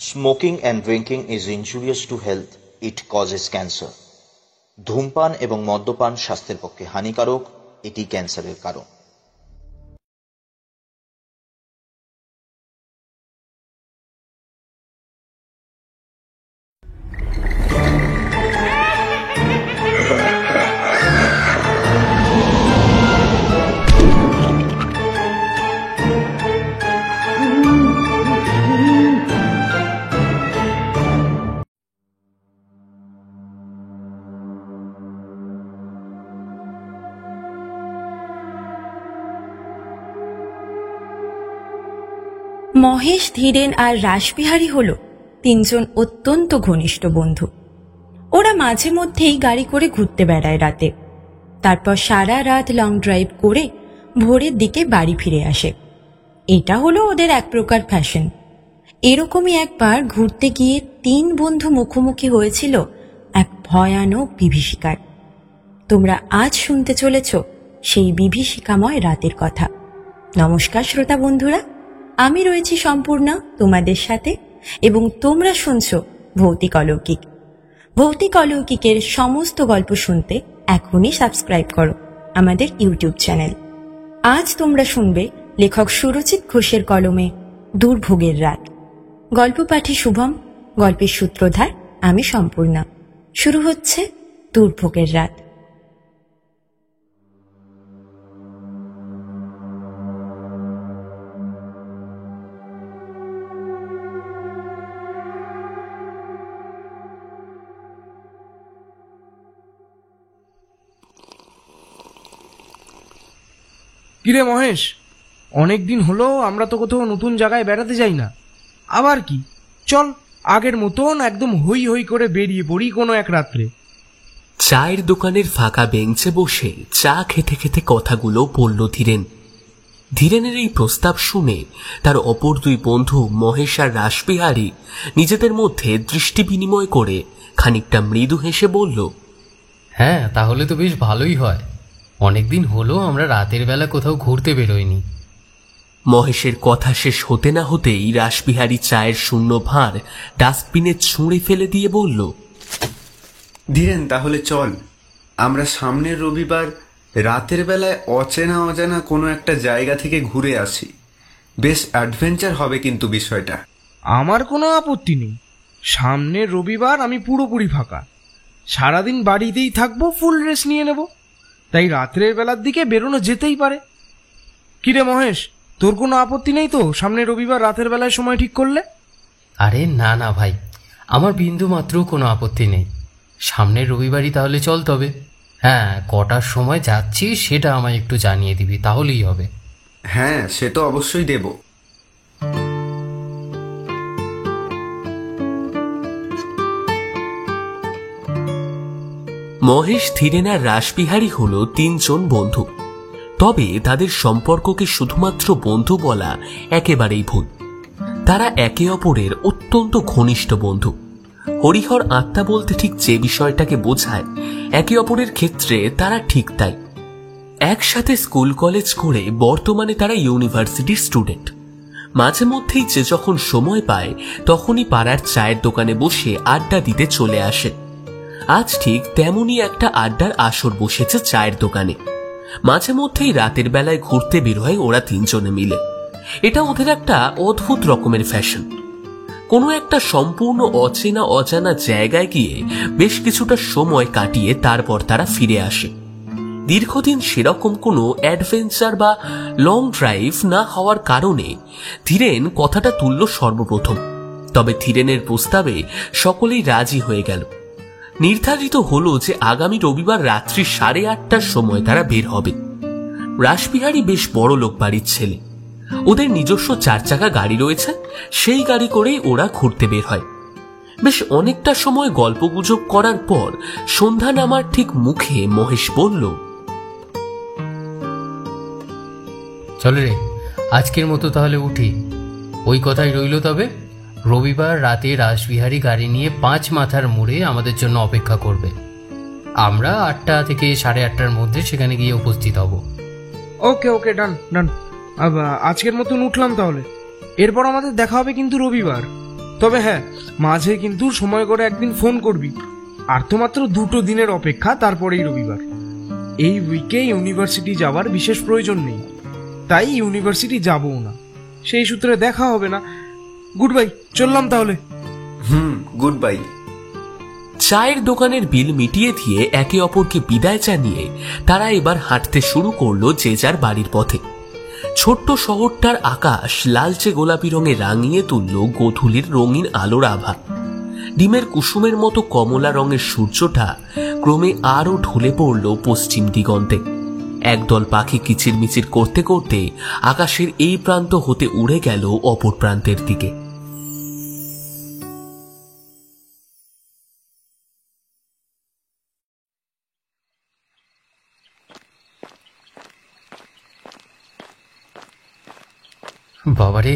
Smoking and drinking is injurious to health. It causes cancer. ধূমপান এবং মদ্যপান স্বাস্থ্যের পক্ষে হানিকারক, এটি ক্যান্সারের কারণ। মহেশ, ধীরেন আর রাসবিহারী হল তিনজন অত্যন্ত ঘনিষ্ঠ বন্ধু। ওরা মাঝে মধ্যেই গাড়ি করে ঘুরতে বেড়ায় রাতে, তারপর সারা রাত লং ড্রাইভ করে ভোরের দিকে বাড়ি ফিরে আসে। এটা হলো ওদের এক প্রকার ফ্যাশন। এরকমই একবার ঘুরতে গিয়ে তিন বন্ধু মুখোমুখি হয়েছিল এক ভয়ানক বিভীষিকার। তোমরা আজ শুনতে চলেছ সেই বিভীষিকাময় রাতের কথা। নমস্কার শ্রোতা বন্ধুরা, আমি রয়েছি সম্পূর্ণা তোমাদের সাথে এবং তোমরা শুনছো ভৌতিক অলৌকিক। ভৌতিক অলৌকিকের সমস্ত গল্প শুনতে এখনই সাবস্ক্রাইব করো আমাদের ইউটিউব চ্যানেল। আজ তোমরা শুনবে লেখক সুরজিৎ ঘোষের কলমে দুর্ভোগের রাত। গল্প পাঠে শুভম, গল্পের সূত্রধার আমি সম্পূর্ণা। শুরু হচ্ছে দুর্ভোগের রাত। কিরে মহেশ, অনেকদিন হলো আমরা তো কোথাও নতুন জায়গায় বেড়াতে যাই না। আবার কি, চল আগের মতন একদম হই হই করে বেরিয়ে পড়ি কোনো এক রাত্রে। চায়ের দোকানের ফাঁকা বেঞ্চে বসে চা খেতে খেতে কথাগুলো বলল ধীরেন। ধীরেনের এই প্রস্তাব শুনে তার অপর দুই বন্ধু মহেশ আর রাসবিহারী নিজেদের মধ্যে দৃষ্টি বিনিময় করে খানিকটা মৃদু হেসে বলল, হ্যাঁ, তাহলে তো বেশ ভালোই হয়। অনেকদিন হলো আমরা রাতের বেলা কোথাও ঘুরতে বেরোইনি। মহেশের কথা শেষ হতে না হতেই রাসবিহারী চায়ের শূন্য ভাঁড় ডাস্টবিনে ছুঁড়ে ফেলে দিয়ে বলল, ধীরেন, তাহলে চল আমরা সামনের রবিবার রাতের বেলায় অচেনা অজানা কোনো একটা জায়গা থেকে ঘুরে আসি। বেশ অ্যাডভেঞ্চার হবে কিন্তু বিষয়টা। আমার কোনো আপত্তি নেই। সামনের রবিবার আমি পুরোপুরি ফাঁকা, সারাদিন বাড়িতেই থাকবো, ফুল রেস্ট নিয়ে নেব। তাই রাত্রের বেলার দিকে বেরোনো যেতেই পারে। কিরে মহেশ, তোর কোনো আপত্তি নেই তো সামনের রবিবার রাতের বেলায় সময় ঠিক করলে? আরে না না ভাই, আমার বিন্দু মাত্র কোনো আপত্তি নেই। সামনের রবিবারই তাহলে চল। তবে হ্যাঁ, কটার সময় যাচ্ছি সেটা আমায় একটু জানিয়ে দিবি, তাহলেই হবে। হ্যাঁ, সে তো অবশ্যই দেব। মহেশ, ধীরেন আর রাসবিহারী হলো তিনজন বন্ধু। তবে তাদের সম্পর্ককে শুধুমাত্র বন্ধু বলা একেবারেই ভুল। তারা একে অপরের অত্যন্ত ঘনিষ্ঠ বন্ধু। হরিহর আত্মা বলতে ঠিক যে বিষয়টাকে বোঝায়, একে অপরের ক্ষেত্রে তারা ঠিক তাই। একসাথে স্কুল কলেজ করে বর্তমানে তারা ইউনিভার্সিটির স্টুডেন্ট। মাঝে মধ্যেই যে যখন সময় পায় তখনই পাড়ার চায়ের দোকানে বসে আড্ডা দিতে চলে আসে। আজ ঠিক তেমনই একটা আড্ডার আসর বসেছে চায়ের দোকানে। মাঝে মধ্যেই রাতের বেলায় ঘুরতে বের হয় ওরা তিনজনে মিলে। এটা ওদের একটা অদ্ভুত রকমের ফ্যাশন। কোনো একটা সম্পূর্ণ অচেনা অজানা জায়গায় গিয়ে বেশ কিছুটা সময় কাটিয়ে তারপর তারা ফিরে আসে। দীর্ঘদিন সেরকম কোনো অ্যাডভেঞ্চার বা লং ড্রাইভ না হওয়ার কারণে ধীরেন কথাটা তুলল সর্বপ্রথম। তবে ধীরেনের প্রস্তাবে সকলেই রাজি হয়ে গেল। নির্ধারিত হলো যে আগামী রবিবার রাত্রি 8:30টার সময় তারা বের হবে। রাসবিহারী বেশ বড় লোক বাড়ির ছেলে। ওদের নিজস্ব 4 চাকা গাড়ি রয়েছে, সেই গাড়ি করেই ওরা ঘুরতে বের হয়। বেশ অনেকটা সময় গল্পগুজব করার পর সন্ধ্যা নামার ঠিক মুখে মহেশ বলল, চল রে, আজকের মতো তাহলে উঠি। ওই কথাই রইল। তবে রবিবার রাতে রাসবিহারী গাড়ি নিয়ে 5 মাথার মোড়ে আমাদের জন্য অপেক্ষা করবে। আমরা 8টা থেকে 8:30টার মধ্যে সেখানে গিয়ে উপস্থিত হব। ওকে ওকে, ডান ডান। আজকের মতন উঠলাম তাহলে। এরপর আমাদের দেখা হবে কিন্তু রবিবার। তবে হ্যাঁ, মাঝে কিন্তু সময় করে একদিন ফোন করবি। আর তো মাত্র 2 দিনের অপেক্ষা, তারপরেই রবিবার। এই উইকে ইউনিভার্সিটি যাওয়ার বিশেষ প্রয়োজন নেই, তাই ইউনিভার্সিটি যাবও না। সেই সূত্রে দেখা হবে না। গুড বাই, চললাম তাহলে। Good bye. চায়ের দোকানের বিল মিটিয়ে দিয়ে একে অপরকে বিদায় জানিয়ে তারা এবার হাঁটতে শুরু করলো যে যার বাড়ির পথে। ছোট্ট শহরটার আকাশ লালচে গোলাপি রঙে রাঙিয়ে তুলল গোধূলির রঙিন আলোর আভা। ডিমের কুসুমের মতো কমলা রঙের সূর্যটা ক্রমে আরো ঢলে পড়ল পশ্চিম দিগন্তে। একদল পাখি কিচিরমিচির করতে করতে আকাশের এই প্রান্ত হতে উড়ে গেল অপর প্রান্তের দিকে। বাবারে,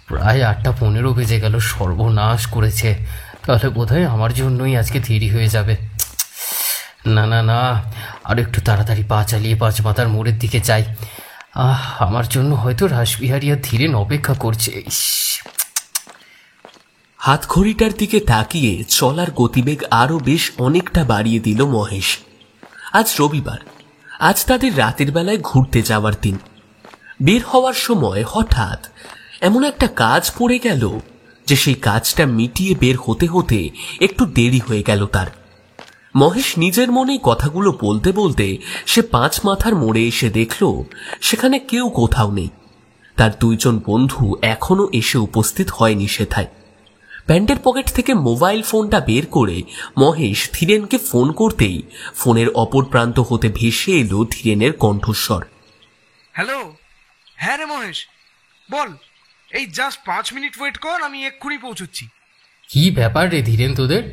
প্রায় 8:15 বেজে গেল। সর্বনাশ করেছে। তাহলে বোধহয় আমার জন্যই আজকে দেরি হয়ে যাবে। না না না, আর একটু তাড়াতাড়ি পা চালিয়ে 5 মাথার মোড়ের দিকে যাই। আমার জন্য হয়তো রাসবিহারী আর ধীরেন অপেক্ষা করছে। হাতঘড়িটার দিকে তাকিয়ে চলার গতিবেগ আরো বেশ অনেকটা বাড়িয়ে দিল মহেশ। আজ রবিবার, আজ তাদের রাতের বেলায় ঘুরতে যাওয়ার দিন। বের হওয়ার সময় হঠাৎ এমন একটা কাজ পড়ে গেল যে সেই কাজটা মিটিয়ে বের হতে হতে একটু দেরি হয়ে গেল তার। মহেশ নিজের মনেই কথাগুলো বলতে বলতে সে 5 মাথার মোড়ে এসে দেখল সেখানে কেউ কোথাও নেই। তার 2 জন বন্ধু এখনো এসে উপস্থিত হয়নি সেথায়। প্যান্টের পকেট থেকে মোবাইল ফোনটা বের করে মহেশ ধীরেনকে ফোন করতেই ফোনের অপর প্রান্ত হতে ভেসে এলো ধীরেনের কণ্ঠস্বর। হ্যালো। হ্যাঁ রে মহেশ, বল। এই জাস্ট 5 মিনিট ওয়েট কর, আমি এক্ষুনি পৌঁছচ্ছি। কি ব্যাপার রে ধীরেন তোদের?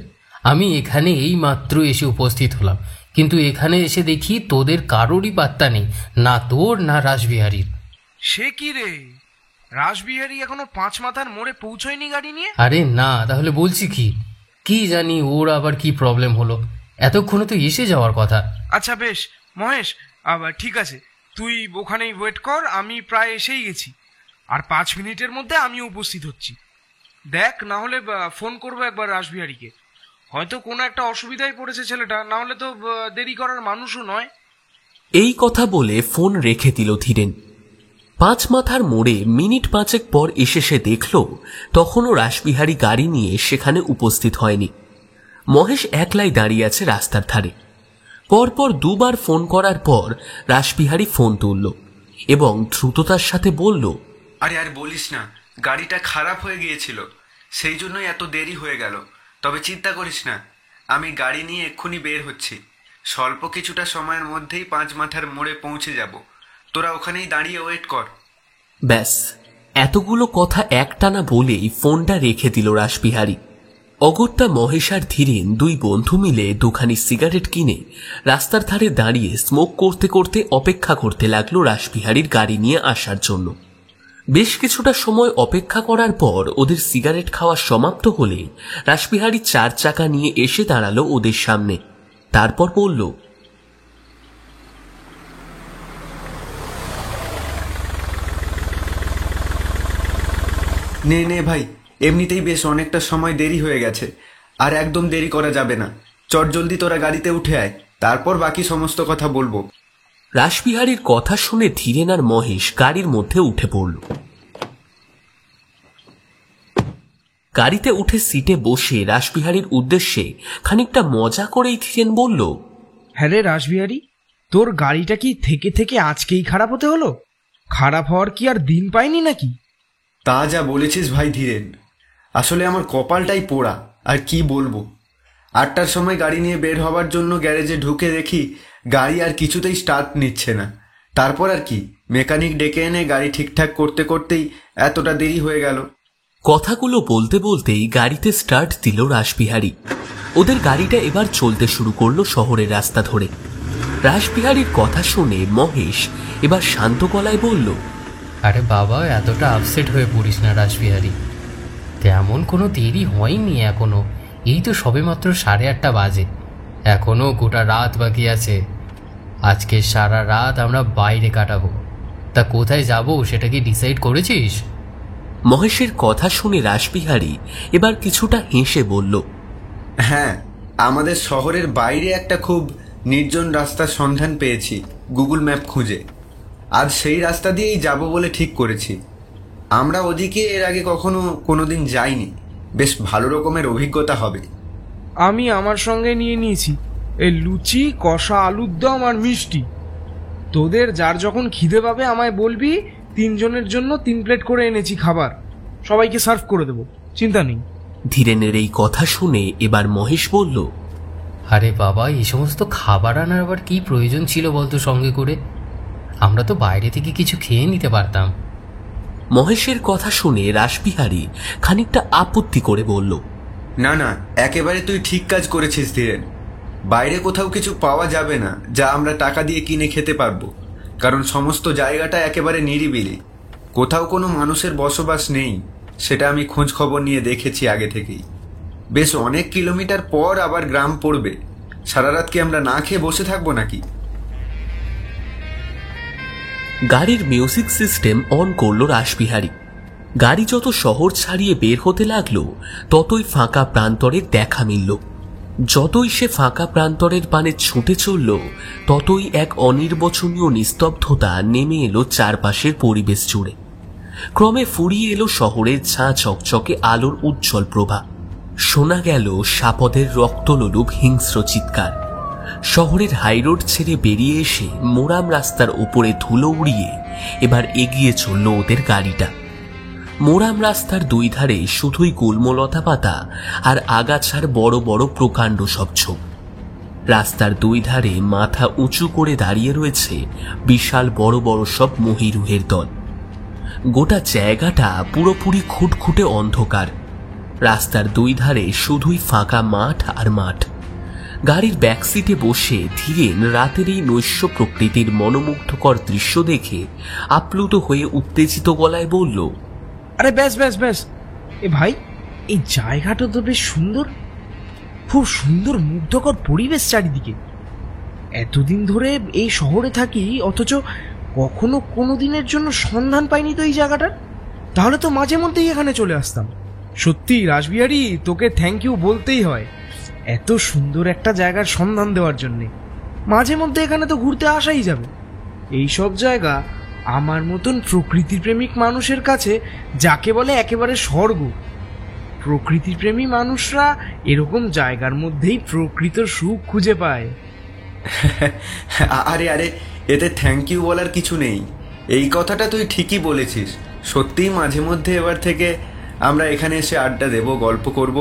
আমি এখানে এই মাত্র এসে উপস্থিত হলাম, কিন্তু এখানে এসে দেখি তোদের কারোরই পাত্তা নেই, না তোর না রাসবিহারীর। সে কি রে, রাসবিহারী এখনো 5 মাথার মোড়ে পৌঁছয়নি গাড়ি নিয়ে? আরে না, তাহলে বলছি কি জানি ওর আবার কি প্রবলেম হলো। এতক্ষণে তো এসে যাওয়ার কথা। আচ্ছা বেশ মহেশ, আবার ঠিক আছে, তুই ওখানেই ওয়েট কর, আমি প্রায় এসেই গেছি। আর 5 মিনিটের মধ্যে আমি উপস্থিত হচ্ছি। দেখ, না হলে ফোন করবো একবার রাসবিহারীকে। হয়তো কোনো একটা অসুবিধায় পড়েছে ছেলেটা, না হলে তো দেরি করার মানুষও নয়। এই কথা বলে ফোন রেখে দিল ধীরেন। 5 মাথার মোড়ে মিনিট 5 পর এসে সে দেখল তখনও রাসবিহারী গাড়ি নিয়ে সেখানে উপস্থিত হয়নি। মহেশ একলাই দাঁড়িয়ে আছে রাস্তার ধারে। পরপর 2 বার ফোন করার পর রাসবিহারী ফোন তুলল এবং দ্রুততার সাথে বলল, আরে আর বলিস না, গাড়িটা খারাপ হয়ে গিয়েছিল, সেই জন্যই এত দেরি হয়ে গেল। তবে চিন্তা করিস না, আমি গাড়ি নিয়ে এক্ষুনি বের হচ্ছি। স্বল্প কিছুটা সময়ের মধ্যেই 5 মাথার মোড়ে পৌঁছে যাব। তোরা ওখানেই দাঁড়িয়ে ওয়েট কর। ব্যাস, এতগুলো কথা একটানা বলেই ফোনটা রেখে দিল রাসবিহারী। অগত্যা মহেশ আর ধীরেন 2 বন্ধু মিলে 2খানি সিগারেট কিনে রাস্তার ধারে দাঁড়িয়ে স্মোক করতে করতে অপেক্ষা করতে লাগলো রাসবিহারীর গাড়ি নিয়ে আসার জন্য। বেশ কিছুটা সময় অপেক্ষা করার পর ওদের সিগারেট খাওয়া সমাপ্ত হলে রাসবিহারী 4 চাকা নিয়ে এসে দাঁড়ালো ওদের সামনে। তারপর বলল, নে নে ভাই, এমনিতেই বেশ অনেকটা সময় দেরি হয়ে গেছে, আর একদম দেরি করা যাবে না। চট জলদি তোরা গাড়িতে উঠে আয়, তারপর বাকি সমস্ত কথা বলবো। রাসবিহারীর কথা শুনে ধীরেন আর মহেশ গাড়ির মধ্যে উঠে পড়ল। গাড়িতে উঠে সিটে বসে রাসবিহারীর উদ্দেশ্যে খানিকটা মজা করেই ধীরেন বলল, হ্যাঁ রে রাসবিহারী, তোর গাড়িটা কি থেকে থেকে আজকেই খারাপ হতে হলো? খারাপ হওয়ার কি আর দিন পাইনি নাকি? তা যা বলেছিস ভাই ধীরেন, আসলে আমার কপালটাই পোড়া, আর কি বলবো। 8টার সময় গাড়ি নিয়ে বের হওয়ার জন্য গ্যারেজে ঢুকে দেখি গাড়ি আর কিছুতেই স্টার্ট নিচ্ছে না। তারপর আর কি, মেকানিক ডেকে এনে গাড়ি ঠিকঠাক করতে করতেই এতটা দেরি হয়ে গেল। কথাগুলো বলতে বলতেই গাড়িতে স্টার্ট দিল রাসবিহারী। ওদের গাড়িটা এবার চলতে শুরু করলো শহরের রাস্তা ধরে। রাসবিহারীর কথা শুনে মহেশ এবার শান্ত গলায় বলল, আরে বাবা, এতটা আপসেট হয়ে পড়িস না রাসবিহারী। তেমন কোনো দেরি হয়নি এখনো, এই তো সবেমাত্র 8:30 বাজে, এখনো গোটা রাত বাকি আছে। আজকে সারা রাত আমরা বাইরে কাটাবো। তা কোথায় যাব সেটা কি ডিসাইড করেছিস? মহেশের কথা শুনে রাসবিহারী এবার কিছুটা হেসে বলল, হ্যাঁ, আমাদের শহরের বাইরে একটা খুব নির্জন রাস্তার সন্ধান পেয়েছি গুগল ম্যাপ খুঁজে। আজ সেই রাস্তা দিয়েই যাব বলে ঠিক করেছি। আমরা ওদিকে এর আগে কখনো কোনোদিন যাইনি, বেশ ভালো রকমের অভিজ্ঞতা হবে। আমি আমার সঙ্গে নিয়ে নিয়েছি এই লুচি, কষা আলুর দম আর মিষ্টি। তোদের যার যখন খিদে পাবে আমায় বলবি, 3 জনের জন্য 3 প্লেট করে এনেছি খাবার, সবাইকে সার্ভ করে দেবো, চিন্তা নেই। ধীরেনের এই কথা শুনে এবার মহেশ বলল, আরে বাবা, এই সমস্ত খাবার আনার আবার কি প্রয়োজন ছিল বলতো সঙ্গে করে? আমরা তো বাইরে থেকে কিছু খেয়ে নিতে পারতাম। মহেশের কথা শুনে রাসবিহারী খানিকটা আপত্তি করে বলল, না না, একেবারে তুই ঠিক কাজ করেছিস ধীরেন। বাইরে কোথাও কিছু পাওয়া যাবে না যা আমরা টাকা দিয়ে কিনে খেতে পারবো, কারণ সমস্ত জায়গাটা একেবারে নিরিবিলি, কোথাও কোনো মানুষের বসবাস নেই। সেটা আমি খোঁজ খবর নিয়ে দেখেছি আগে থেকেই। বেশ অনেক কিলোমিটার পর আবার গ্রাম পড়বে। সারা রাত কি আমরা না খেয়ে বসে থাকবো নাকি? গাড়ির মিউজিক সিস্টেম অন করলো রাসবিহারী। গাড়ি যত শহর ছাড়িয়ে বের হতে লাগলো ততই ফাঁকা প্রান্তরের দেখা মিলল। যতই সে ফাঁকা প্রান্তরের পানে ছুটে চলল ততই এক অনির্বচনীয় নিস্তব্ধতা নেমে এলো চারপাশের পরিবেশ জুড়ে। ক্রমে ফুরিয়ে এলো শহরের ঝাঁ চকচকে আলোর উজ্জ্বল প্রভা। শোনা গেল সাপদের রক্তলোলুপ হিংস্র চিৎকার। শহরের হাইরোড ছেড়ে বেরিয়ে এসে মোরাম রাস্তার উপরে ধুলো উড়িয়ে এবার এগিয়ে চলল ওদের গাড়িটা। মোরাম রাস্তার 2 ধারে শুধুই গুল্মলতা পাতা আর আগাছার বড় বড় প্রকাণ্ড সব ঝোপ। রাস্তার 2 ধারে মাথা উঁচু করে দাঁড়িয়ে রয়েছে বিশাল বড় বড় সব মহিরুহের দল। গোটা জায়গাটা পুরোপুরি খুটখুটে অন্ধকার। রাস্তার 2 ধারে শুধুই ফাঁকা মাঠ আর মাঠ। গাড়ির ব্যাকসিটে বসে ধীরেন রাতের এই নৈশ প্রকৃতির মনোমুগ্ধকর দৃশ্য দেখে আপ্লুত হয়ে উত্তেজিত গলায় বলল, আরে ব্যাস ব্যাস ব্যাস, এ ভাই, এই জায়গাটা তো বেশ সুন্দর, খুব সুন্দর মুগ্ধকর পরিবেশ চারিদিকে। এতদিন ধরে এই শহরে থাকি অথচ কখনো কোনো দিনের জন্য সন্ধান পাইনি তো এই জায়গাটার। তাহলে তো মাঝে মধ্যেই এখানে চলে আসতাম। সত্যি রাসবিহারী, তোকে থ্যাংক ইউ বলতেই হয় এত সুন্দর একটা জায়গার সন্ধান দেওয়ার জন্যে। মাঝে মধ্যে এখানে তো ঘুরতে আসাই যাবে। এই সব জায়গা আমার মতন প্রকৃতিপ্রেমিক মানুষের কাছে যাকে বলে একেবারে স্বর্গ। প্রকৃতিপ্রেমী মানুষরা এরকম জায়গার মধ্যেই প্রকৃত সুখ খুঁজে পায়। আরে আরে, এতে থ্যাংক ইউ বলার কিছু নেই। এই কথাটা তুই ঠিকই বলেছিস। সত্যিই মাঝে মধ্যে এবার থেকে আমরা এখানে এসে আড্ডা দেব, গল্প করব,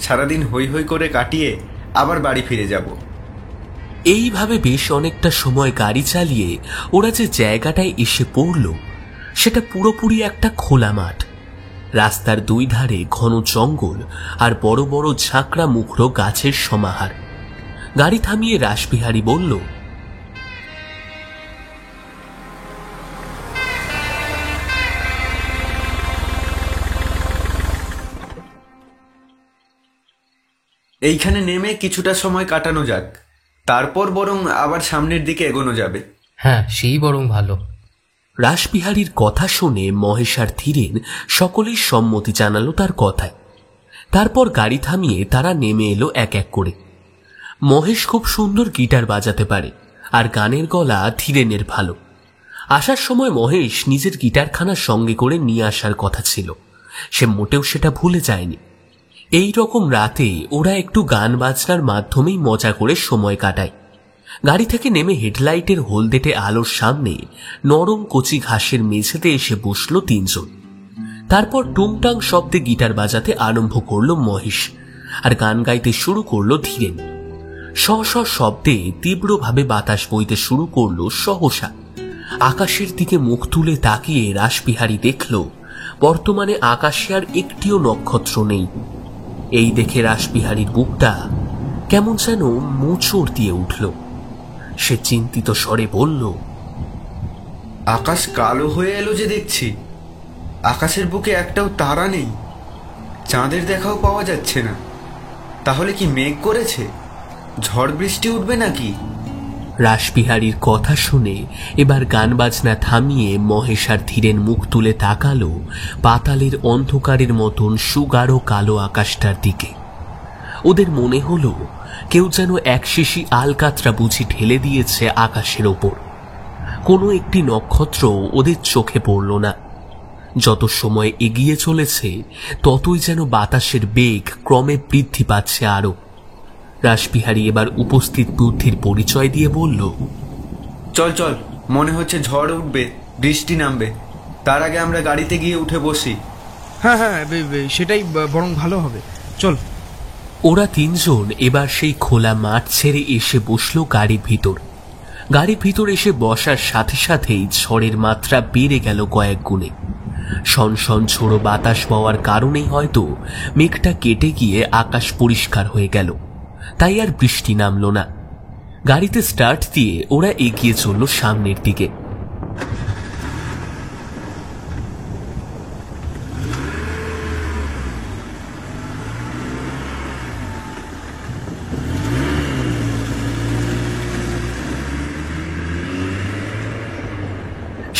সারাদিন হই হই করে কাটিয়ে আবার বাড়ি ফিরে যাব। এইভাবে বেশ অনেকটা সময় গাড়ি চালিয়ে ওরা যে জায়গাটায় এসে পড়ল সেটা পুরোপুরি একটা খোলা মাঠ। রাস্তার 2 ধারে ঘন জঙ্গল আর বড় বড় ঝাঁকড়া মুখড়ো গাছের সমাহার। গাড়ি থামিয়ে রাসবিহারী বলল, এইখানে নেমে কিছুটা সময় কাটানো যাক, তারপর বরং আবার সামনের দিকে এগোনো যাবে। হ্যাঁ, সেই বরং ভালো। রাসবিহারীর কথা শুনে মহেশ আর ধীরেন সকলেই সম্মতি জানালো তার কথায়। তারপর গাড়ি থামিয়ে তারা নেমে এলো এক এক করে। মহেশ খুব সুন্দর গিটার বাজাতে পারে আর গানের গলা ধীরেনের ভালো। আসার সময় মহেশ নিজের গিটারখানা সঙ্গে করে নিয়ে আসার কথা ছিল, সে মোটেও সেটা ভুলে যায়নি। এই রকম রাতে ওরা একটু গান বাজনার মাধ্যমেই মজা করে সময় কাটায়। গাড়ি থেকে নেমে হেডলাইটের হলদেটে আলোর সামনে নরম কচি ঘাসের মেঝেতে এসে বসল 3 জন। তারপর টুংটাং শব্দে গিটার বাজাতে আরম্ভ করল মহেশ আর গান গাইতে শুরু করল ধীরেন। শ শ শব্দে তীব্রভাবে বাতাস বইতে শুরু করল সহসা। আকাশের দিকে মুখ তুলে তাকিয়ে রাসবিহারী দেখল বর্তমানে আকাশে আর একটিও নক্ষত্র নেই। এই দেখে রাসবিহারীর বুকটা কেমন যেন মোচড় দিয়ে উঠল। সে চিন্তিত স্বরে বলল, আকাশ কালো হয়ে এলো যে দেখছি। আকাশের বুকে একটাও তারা নেই, চাঁদের দেখাও পাওয়া যাচ্ছে না। তাহলে কি মেঘ করেছে? ঝড় বৃষ্টি উঠবে নাকি? রাসবিহারীর কথা শুনে এবার গান বাজনা থামিয়ে মহেশ আর ধীরেন মুখ তুলে তাকালো পাতালের অন্ধকারের মতন সুগাঢ় কালো আকাশটার দিকে। ওদের মনে হলো কেউ যেন এক শিশি আলকাতরা বুঝি ঢেলে দিয়েছে আকাশের ওপর। কোনো একটি নক্ষত্র ওদের চোখে পড়ল না। যত সময় এগিয়ে চলেছে ততই যেন বাতাসের বেগ ক্রমে বৃদ্ধি পাচ্ছে আরো। রাসবিহারী এবার উপস্থিত বুদ্ধির পরিচয় দিয়ে বলল, চল চল, মনে হচ্ছে ঝড় উঠবে, বৃষ্টি নামবে। তার আগে আমরা গাড়িতে গিয়ে উঠে বসি। হ্যাঁ হ্যাঁ, সেটাই বরং ভালো হবে, চল। ওরা তিনজন এবার সেই খোলা মাঠ ছেড়ে এসে বসলো গাড়ির ভিতর। গাড়ির ভিতর এসে বসার সাথে সাথেই ঝড়ের মাত্রা বেড়ে গেল কয়েক গুণে। সনসন ঝোড়ো বাতাস বওয়ার কারণেই হয়তো মেঘটা কেটে গিয়ে আকাশ পরিষ্কার হয়ে গেল, তাই আর বৃষ্টি নামলো না। গাড়িতে স্টার্ট দিয়ে ওরা এগিয়ে চলল সামনের দিকে।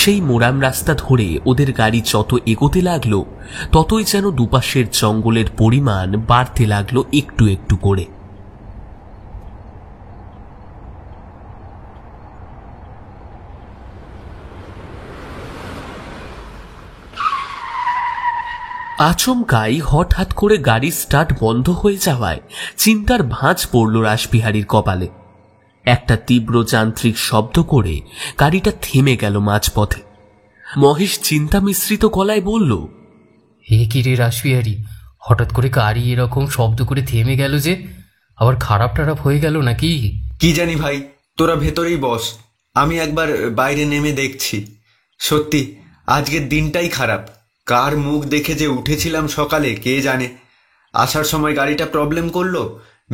সেই মোরাম রাস্তা ধরে ওদের গাড়ি যত এগোতে লাগলো ততই যেন দুপাশের জঙ্গলের পরিমাণ বাড়তে লাগলো একটু একটু করে। আচমকাই হঠাৎ করে গাড়ি স্টার্ট বন্ধ হয়ে যাওয়ায় চিন্তার ভাঁজ পড়ল রাসবিহারীর কপালে। একটা তীব্র যান্ত্রিক শব্দ করে গাড়িটা থেমে গেল মাঝপথে। মহেশ চিন্তা মিশ্রিত গলায় বলল, হে কি রে রাসবিহারী, হঠাৎ করে গাড়ি এরকম শব্দ করে থেমে গেল যে? আবার খারাপ টারাপ হয়ে গেল নাকি? কি জানি ভাই, তোরা ভেতরেই বস, আমি একবার বাইরে নেমে দেখছি। সত্যি আজকের দিনটাই খারাপ। কার মুখ দেখে যে উঠেছিলাম সকালে কে জানে। আসার সময় গাড়িটা প্রবলেম করলো,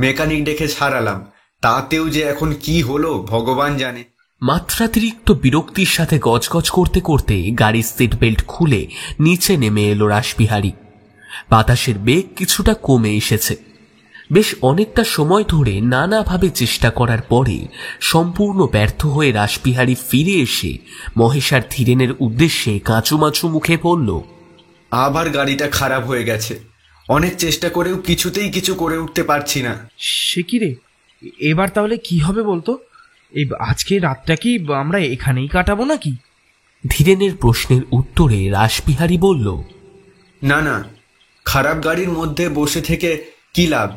মেকানিক ডেকে সারালাম, তাতেও যে এখন কি হলো ভগবান জানে। মাত্রাতিরিক্ত বিরক্তির সাথে গজগজ করতে করতে গাড়ির সিট বেল্ট খুলে নিচে নেমে এলো রাসবিহারী। বাতাসের বেগ কিছুটা কমে এসেছে। বেশ অনেকটা সময় ধরে নানাভাবে চেষ্টা করার পরে সম্পূর্ণ ব্যর্থ হয়ে রাসবিহারী ফিরে এসে মহেশ আর ধীরেনের উদ্দেশ্যে কাঁচুমাচু মুখে বলল, আবার গাড়িটা খারাপ হয়ে গেছে। অনেক চেষ্টা করেও কিছুতেই কিছু করে উঠতে পারছি না। সে কি রে, এবার তাহলে কি হবে বলতো? এই আজকে রাতটা কি আমরা এখানেই কাটাবো নাকি? ধীরেনের প্রশ্নের উত্তরে রাসবিহারী বলল, না না, খারাপ গাড়ির মধ্যে বসে থেকে কি লাভ?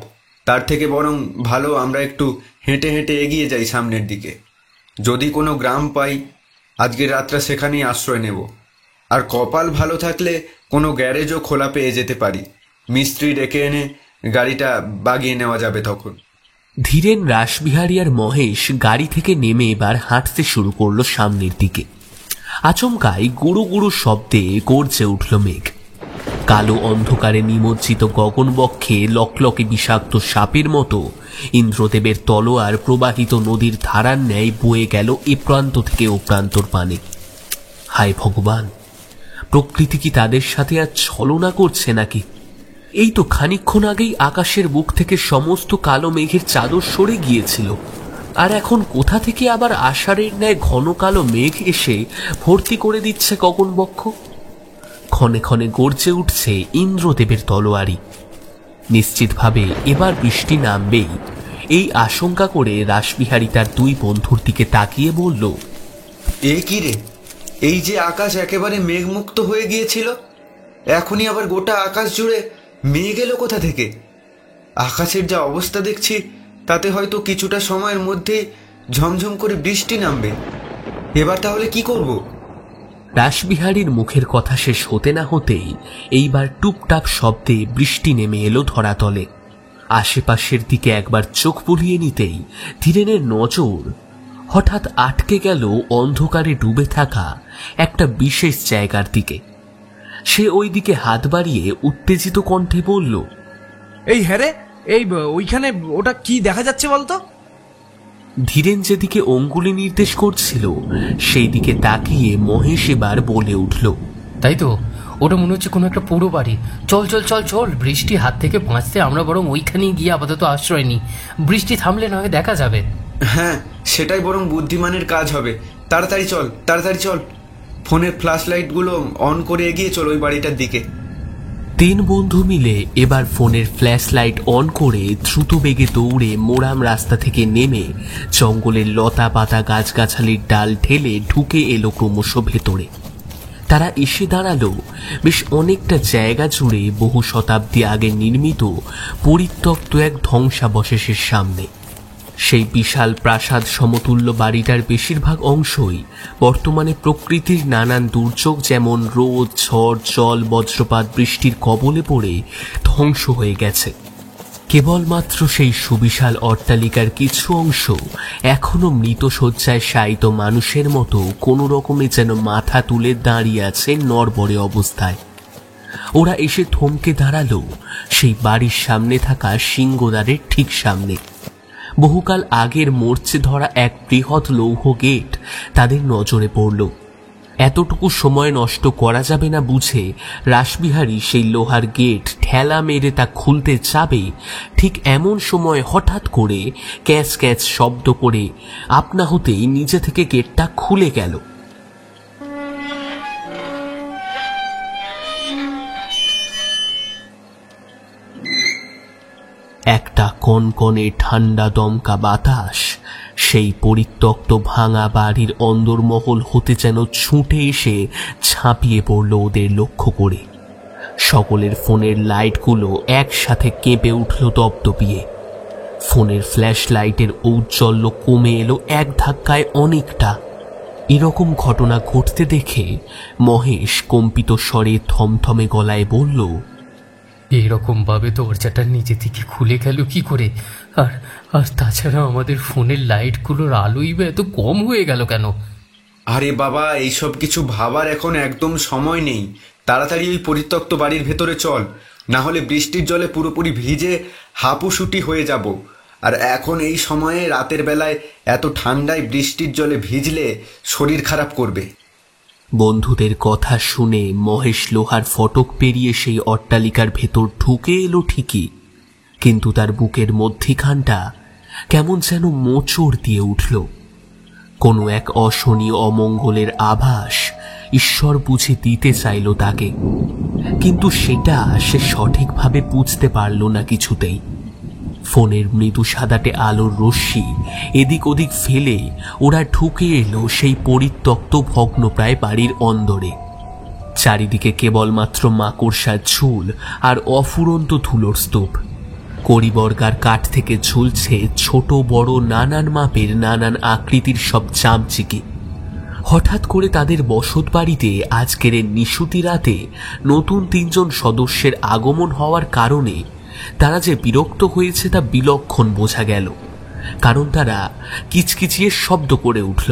তার থেকে বরং ভালো আমরা একটু হেঁটে হেঁটে এগিয়ে যাই সামনের দিকে। যদি কোনো গ্রাম পাই আজকের রাতটা সেখানেই আশ্রয় নেব। আর কপাল ভালো থাকলে কোনো গ্যারেজও খোলা পেয়ে যেতে পারি, মিস্ত্রি ডেকে এনে গাড়িটা বাগিয়ে নেওয়া যাবে তখন। ধীরেন, রাসবিহারী আর মহেশ গাড়ি থেকে নেমে এবার হাঁটতে শুরু করলো সামনের দিকে। আচমকাই গুরু গুরু শব্দে গর্জে উঠল মেঘ। কালো অন্ধকারে নিমজ্জিত গগনবক্ষে লকলকে বিষাক্ত সাপের মতো ইন্দ্রদেবের তলোয়ার প্রবাহিত নদীর ধারার ন্যায় বয়ে গেল এ প্রান্ত থেকে ও প্রান্তর পানে। হায় ভগবান, প্রকৃতি কি তাদের সাথে আর ছলনা করছে নাকি? এই তো খানিকক্ষণ আগেই আকাশের বুক থেকে সমস্ত কালো মেঘের চাদর সরে গিয়েছিল, আর এখন কোথা থেকে আবার আষাঢ়ের ন্যায় ঘন কালো মেঘ এসে ভর্তি করে দিচ্ছে গগনবক্ষ। ক্ষণে ক্ষণে গর্জে উঠছে ইন্দ্রদেবের তলোয়ারি। নিশ্চিতভাবে এবার বৃষ্টি নামবেই, এই আশঙ্কা করে রাসবিহারী তার দুই বন্ধুর দিকে তাকিয়ে বলল, এ কি রে, এই যে আকাশ একেবারে মেঘমুক্ত হয়ে গিয়েছিল, এখনই আবার গোটা আকাশ জুড়ে মেঘ এলো কোথা থেকে? আকাশের যা অবস্থা দেখছি তাতে হয়তো কিছুটা সময়ের মধ্যে ঝমঝম করে বৃষ্টি নামবে। এবার তাহলে কি করব? রাসবিহারীর মুখের কথা শেষ হতে না হতেই এইবার টুপটাপ শব্দে বৃষ্টি নেমে এলো ধরাতলে। আশেপাশের দিকে একবার চোখ বুলিয়ে নিতেই ধীরেনের নজর হঠাৎ আটকে গেল অন্ধকারে ডুবে থাকা একটা বিশেষ জায়গার দিকে। সে ওই দিকে হাত বাড়িয়ে উত্তেজিত কণ্ঠে বলল, এই হ্যাঁ রে, এই ওইখানে ওটা কি দেখা যাচ্ছে বলতো? ধীরেন যেদিকে অঙ্গুলি নির্দেশ করছিল সেই দিকে তাকিয়ে মহেশ এবার বলে উঠল, তাই তো, ওটা মনে হচ্ছে কোনো একটা পুরো বাড়ি। চল চল চল চল, বৃষ্টি হাত থেকে বাঁচতে আমরা বরং ওইখানেই গিয়ে আপাতত আশ্রয় নিই। বৃষ্টি থামলে নয় দেখা যাবে। হ্যাঁ, সেটাই বরং বুদ্ধিমানের কাজ হবে। তাড়াতাড়ি চল, তাড়াতাড়ি চল। ফোনের ফ্ল্যাশ লাইটগুলো অন করে এগিয়ে চল ওই বাড়িটার দিকে। তিন বন্ধু মিলে এবার ফোনের ফ্ল্যাশ লাইট অন করে দ্রুত বেগে দৌড়ে মোরাম রাস্তা থেকে নেমে জঙ্গলের লতা পাতা গাছগাছালির ডাল ঠেলে ঢুকে এলো ক্রমশ ভেতরে। তারা এসে দাঁড়ালো বেশ অনেকটা জায়গা জুড়ে বহু শতাব্দী আগে নির্মিত পরিত্যক্ত এক ধ্বংসাবশেষের সামনে। সেই বিশাল প্রাসাদ সমতুল্য বাড়িটার বেশিরভাগ অংশই বর্তমানে প্রকৃতির নানান দুর্যোগ যেমন রোদ, ঝড়, জল, বজ্রপাত, বৃষ্টির কবলে পড়ে ধ্বংস হয়ে গেছে। কেবলমাত্র সেই সুবিশাল অট্টালিকার কিছু অংশ এখনো মৃতশয্যায় শায়িত মানুষের মতো কোনো রকমে যেন মাথা তুলে দাঁড়িয়ে আছে নড়বড়ে অবস্থায়। ওরা এসে থমকে দাঁড়ালো সেই বাড়ির সামনে থাকা সিংহদ্বারের ঠিক সামনে। বহুকাল আগের মরচে ধরা এক বৃহৎ লৌহ গেট তাদের নজরে পড়ল। এতটুকু সময় নষ্ট করা যাবে না বুঝে রাসবিহারী সেই লোহার গেট ঠেলা মেরে তা খুলতে যাবে, ঠিক এমন সময় হঠাৎ করে ক্যাচ ক্যাচ শব্দ করে আপনা হতেই নিজে থেকে গেটটা খুলে গেল। একটা কনকনে ঠান্ডা দমকা বাতাস সেই পরিত্যক্ত ভাঙা বাড়ির অন্দরমহল হতে যেন ছুটে এসে ঝাঁপিয়ে পড়ল ওদের লক্ষ্য করে। সকলের ফোনের লাইটগুলো একসাথে কেঁপে উঠল দপদপিয়ে। ফোনের ফ্ল্যাশ লাইটের ঔজ্জ্বল্য কমে এলো এক ধাক্কায় অনেকটা। এরকম ঘটনা ঘটতে দেখে মহেশ কম্পিত স্বরে থমথমে গলায় বলল, এইরকম ভাবে দরজাটা নিজে থেকে খুলে গেল কি করে? আর আর তাছাড়া আমাদের ফোনের লাইটগুলোর আলোই বা এত কম হয়ে গেল কেন? আরে বাবা, এইসব কিছু ভাবার এখন একদম সময় নেই। তাড়াতাড়ি ওই পরিত্যক্ত বাড়ির ভেতরে চল, না হলে বৃষ্টির জলে পুরোপুরি ভিজে হাঁপুসুটি হয়ে যাব। আর এখন এই সময়ে রাতের বেলায় এত ঠান্ডায় বৃষ্টির জলে ভিজলে শরীর খারাপ করবে। বন্ধুদের কথা শুনে মহেশ লোহার ফটক পেরিয়ে সেই অট্টালিকার ভেতর ঢুকে এলো ঠিকই, কিন্তু তার বুকের মধ্যিখানটা কেমন যেন মোচড় দিয়ে উঠল। কোনো এক অশনীয় অমঙ্গলের আভাস ঈশ্বর বুঝে দিতে চাইল তাকে, কিন্তু সেটা সে সঠিকভাবে বুঝতে পারল না কিছুতেই। ফোনের মৃদু সাদাটে আলোর রশ্মি এদিক ওদিক ফেলে ওরা ঢুকে এলো সেই পরিত্যক্ত ভগ্নপ্রায় বাড়ির অন্দরে। চারিদিকে কেবলমাত্র মাকড়সার ঝুল আর অফুরন্ত ধুলোর স্তূপ। কড়িবর্গার কাঠ থেকে ঝুলছে ছোট বড় নানান মাপের নানান আকৃতির সব চামচিকি। হঠাৎ করে তাদের বসত বাড়িতে আজকের নিশুতি রাতে নতুন 3 জন সদস্যের আগমন হওয়ার কারণে তারা যে বিরক্ত হয়েছে তা বিলক্ষণ বোঝা গেল, কারণ তারা কিচকিচিয়ে শব্দ করে উঠল।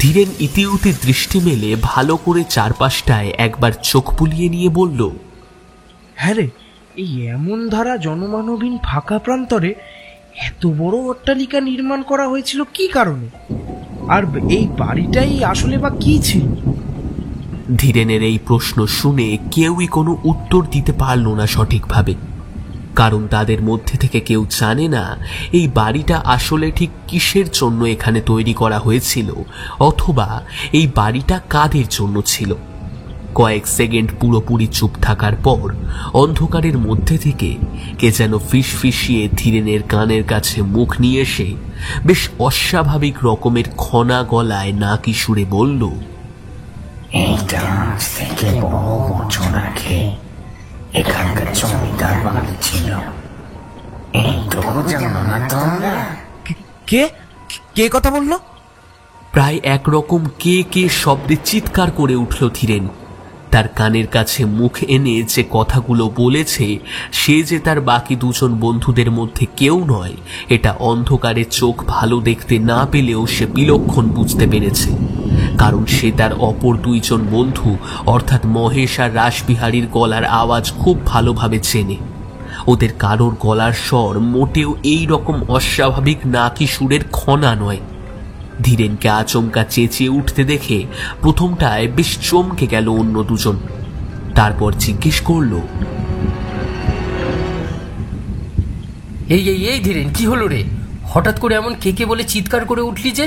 ধীরেন ইতিউতি দৃষ্টি মেলে ভালো করে চারপাশটায় একবার চোখ বুলিয়ে নিয়ে বলল, হ্যাঁ রে, এই এমন ধারা জনমানবহীন ফাঁকা প্রান্তরে এত বড় অট্টালিকা নির্মাণ করা হয়েছিল কি কারণে? আর এই বাড়িটাই আসলে বা কি ছিল? ধীরেনের এই প্রশ্ন শুনে কেউই কোনো উত্তর দিতে পারল না সঠিকভাবে, কারণ তাদের মধ্যে থেকে কেউ জানে না এই বাড়িটা আসলে ঠিক কিসের জন্য এখানে তৈরি করা হয়েছিল, অথবা এই বাড়িটা কাদের জন্য ছিল। কয়েক সেকেন্ড পুরোপুরি চুপ থাকার পর অন্ধকারের মধ্যে থেকে কে যেন ফিসফিসিয়ে ধীরেনের কানের কাছে মুখ নিয়ে এসে বেশ অস্বাভাবিক রকমের খনা গলায় নাকি সুরে বলল, এইটা আজ থেকে বহু বছর আগে এখানকার জমিদার বাড়ি ছিল। এইটুকু জানো না তোমরা? কে কে কথা বললো? প্রায় একরকম কে কে শব্দে চিৎকার করে উঠল ধীরেন। তার কানের কাছে মুখ এনে যে কথাগুলো বলেছে সে যে তার বাকি 2 জন বন্ধুদের মধ্যে কেউ নয়, এটা অন্ধকারে চোখ ভালো দেখতে না পেলেও সে বিলক্ষণ বুঝতে পেরেছে, কারণ সে তার অপর 2 জন বন্ধু অর্থাৎ মহেশ আর রাসবিহারীর গলার আওয়াজ খুব ভালোভাবে চেনে। ওদের কারোর গলার স্বর মোটেও এই রকম অস্বাভাবিক নাকি সুরের খনা নয়। ধীরেনকে আচমকা চেঁচিয়ে উঠতে দেখে প্রথমটায় বেশ চমকে গেল অন্য 2 জন। তারপর জিজ্ঞেস করল, এই এই এই ধীরেন, কি হলো রে? হঠাৎ করে এমন কেকে বলে চিৎকার করে উঠলি যে?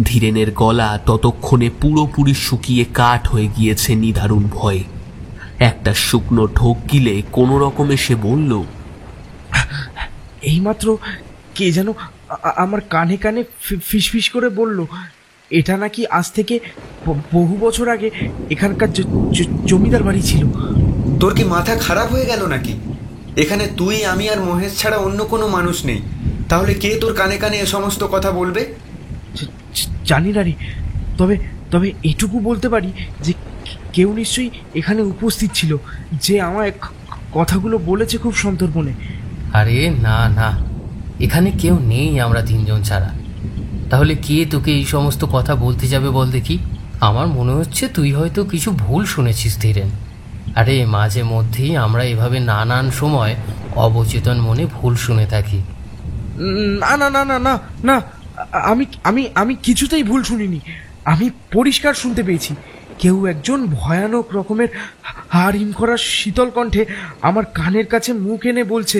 ধীরেনের গলা ততক্ষণে পুরোপুরি শুকিয়ে কাঠ হয়ে গিয়েছে নিদারুণ ভয়ে। একটা শুকনো ঢোক গিলে কোনো রকমে সে বলল, এইমাত্র কে যেন আমার কানে কানে ফিসফিস করে বলল এটা নাকি আজ থেকে বহু বছর আগে এখানকার জমিদার বাড়ি ছিল। তোর কি মাথা খারাপ হয়ে গেল নাকি? এখানে তুই, আমি আর মহেশ ছাড়া অন্য কোনো মানুষ নেই। তাহলে কে তোর কানে কানে এ সমস্ত কথা বলবে? জানি না রে, তবে এটুকু বলতে পারি যে কেউ নিশ্চয়ই এখানে উপস্থিত ছিল, যে আমায় কথাগুলো বলেছে খুব সন্তর্পণে। আরে না না, এখানে কেউ নেই আমরা তিনজন ছাড়া। তাহলে কে তোকে এই সমস্ত কথা বলতে যাবে বল দেখি? আমার মনে হচ্ছে তুই হয়তো কিছু ভুল শুনেছিস ধীরেন। আরে মাঝে মধ্যেই আমরা এভাবে নানান সময় অবচেতন মনে ভুল শুনে থাকি। না না না না না না, আমি আমি আমি কিছুতেই ভুল শুনিনি। আমি পরিষ্কার শুনতে পেয়েছি কেউ একজন ভয়ানক রকমের হাড় হিম করা শীতল কণ্ঠে আমার কানের কাছে মুখ এনে বলছে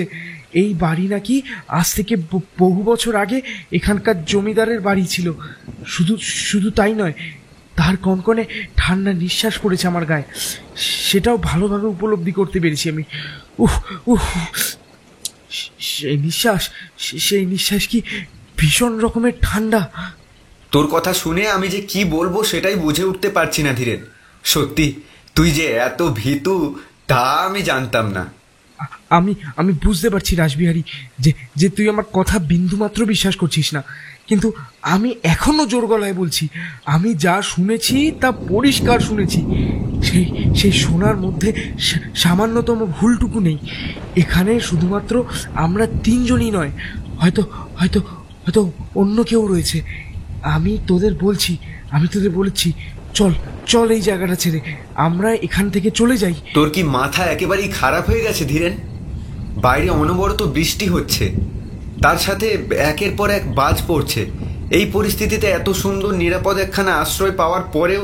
এই বাড়ি নাকি আজ থেকে বহু বছর আগে এখানকার জমিদারের বাড়ি ছিল। শুধু তাই নয়, তার কনকনে ঠান্ডা নিঃশ্বাস পড়েছে আমার গায়ে, সেটাও ভালোভাবে উপলব্ধি করতে পেরেছি আমি। সেই নিঃশ্বাস কি ভীষণ রকমের ঠান্ডা। তোর কথা শুনে আমি যে কি বলবো সেটাই বুঝে উঠতে পারছি না ধীরেন। সত্যি তুই যে এত ভীতু তা আমি জানতাম না। আমি বুঝতে পারছি রাসবিহারী যে তুই আমার কথা বিন্দুমাত্র বিশ্বাস করছিস না, কিন্তু আমি এখনো জোর গলায় বলছি, আমি যা শুনেছি তা পরিষ্কার শুনেছি। সেই শোনার মধ্যে সামান্যতম ভুলটুকু নেই। এখানে শুধুমাত্র আমরা তিনজনই নয়, হয়তো হয়তো হয়তো অন্য কেউ রয়েছে। আমি তোদের বলছি চল এই জায়গাটা ছেড়ে আমরা এখান থেকে চলে যাই। তোর কি মাথা একেবারেই খারাপ হয়ে গেছে ধীরেন? বাইরে অনবরত বৃষ্টি হচ্ছে, তার সাথে একের পর এক বাজ পড়ছে। এই পরিস্থিতিতে এত সুন্দর নিরাপদ একখানা আশ্রয় পাওয়ার পরেও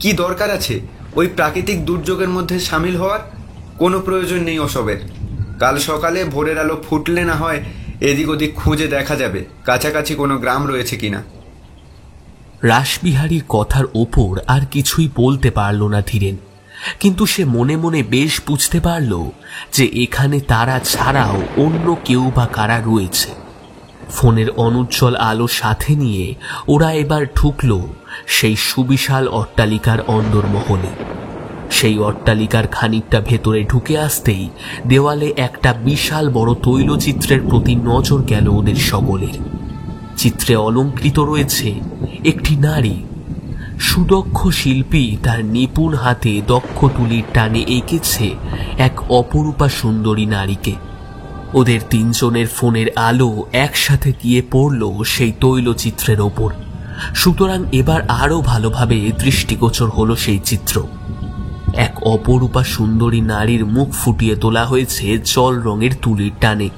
কি দরকার আছে ওই প্রাকৃতিক দুর্যোগের মধ্যে সামিল হওয়ার? কোনো প্রয়োজন নেই ওসবের। কাল সকালে ভোরের আলো ফুটলে না হয় এদিক ওদিক খুঁজে দেখা যাবে কাছাকাছি কোনো গ্রাম রয়েছে কিনা। রাসবিহারীর কথার ওপর আর কিছুই বলতে পারল না ধীরেন, কিন্তু সে মনে মনে বেশ বুঝতে পারল যে এখানে তারা ছাড়াও অন্য কেউ বা কারা রয়েছে। ফোনের অনুজ্জ্বল আলো সাথে নিয়ে ওরা এবার ঢুকল সেই সুবিশাল অট্টালিকার অন্দরমহলে। সেই অট্টালিকার খানিকটা ভেতরে ঢুকে আসতেই দেওয়ালে একটা বিশাল বড় তৈলচিত্রের প্রতি নজর গেল ওদের সকলের। চিত্রে অলঙ্কৃত রয়েছে একটি নারী। সুদক্ষ শিল্পী তার নিপুণ হাতে দক্ষ তুলির টানে এঁকেছে এক অপরূপা সুন্দরী নারীকে। ওদের তিনজনের ফোনের আলো একসাথে গিয়ে পড়ল সেই তৈলচিত্রের ওপর। সুতরাং এবার আরো ভালোভাবে দৃষ্টিগোচর হলো সেই চিত্র। এক অপরূপা সুন্দরী নারীর মুখ ফুটিয়ে তোলা হয়েছে জল রঙের তুলির টানে।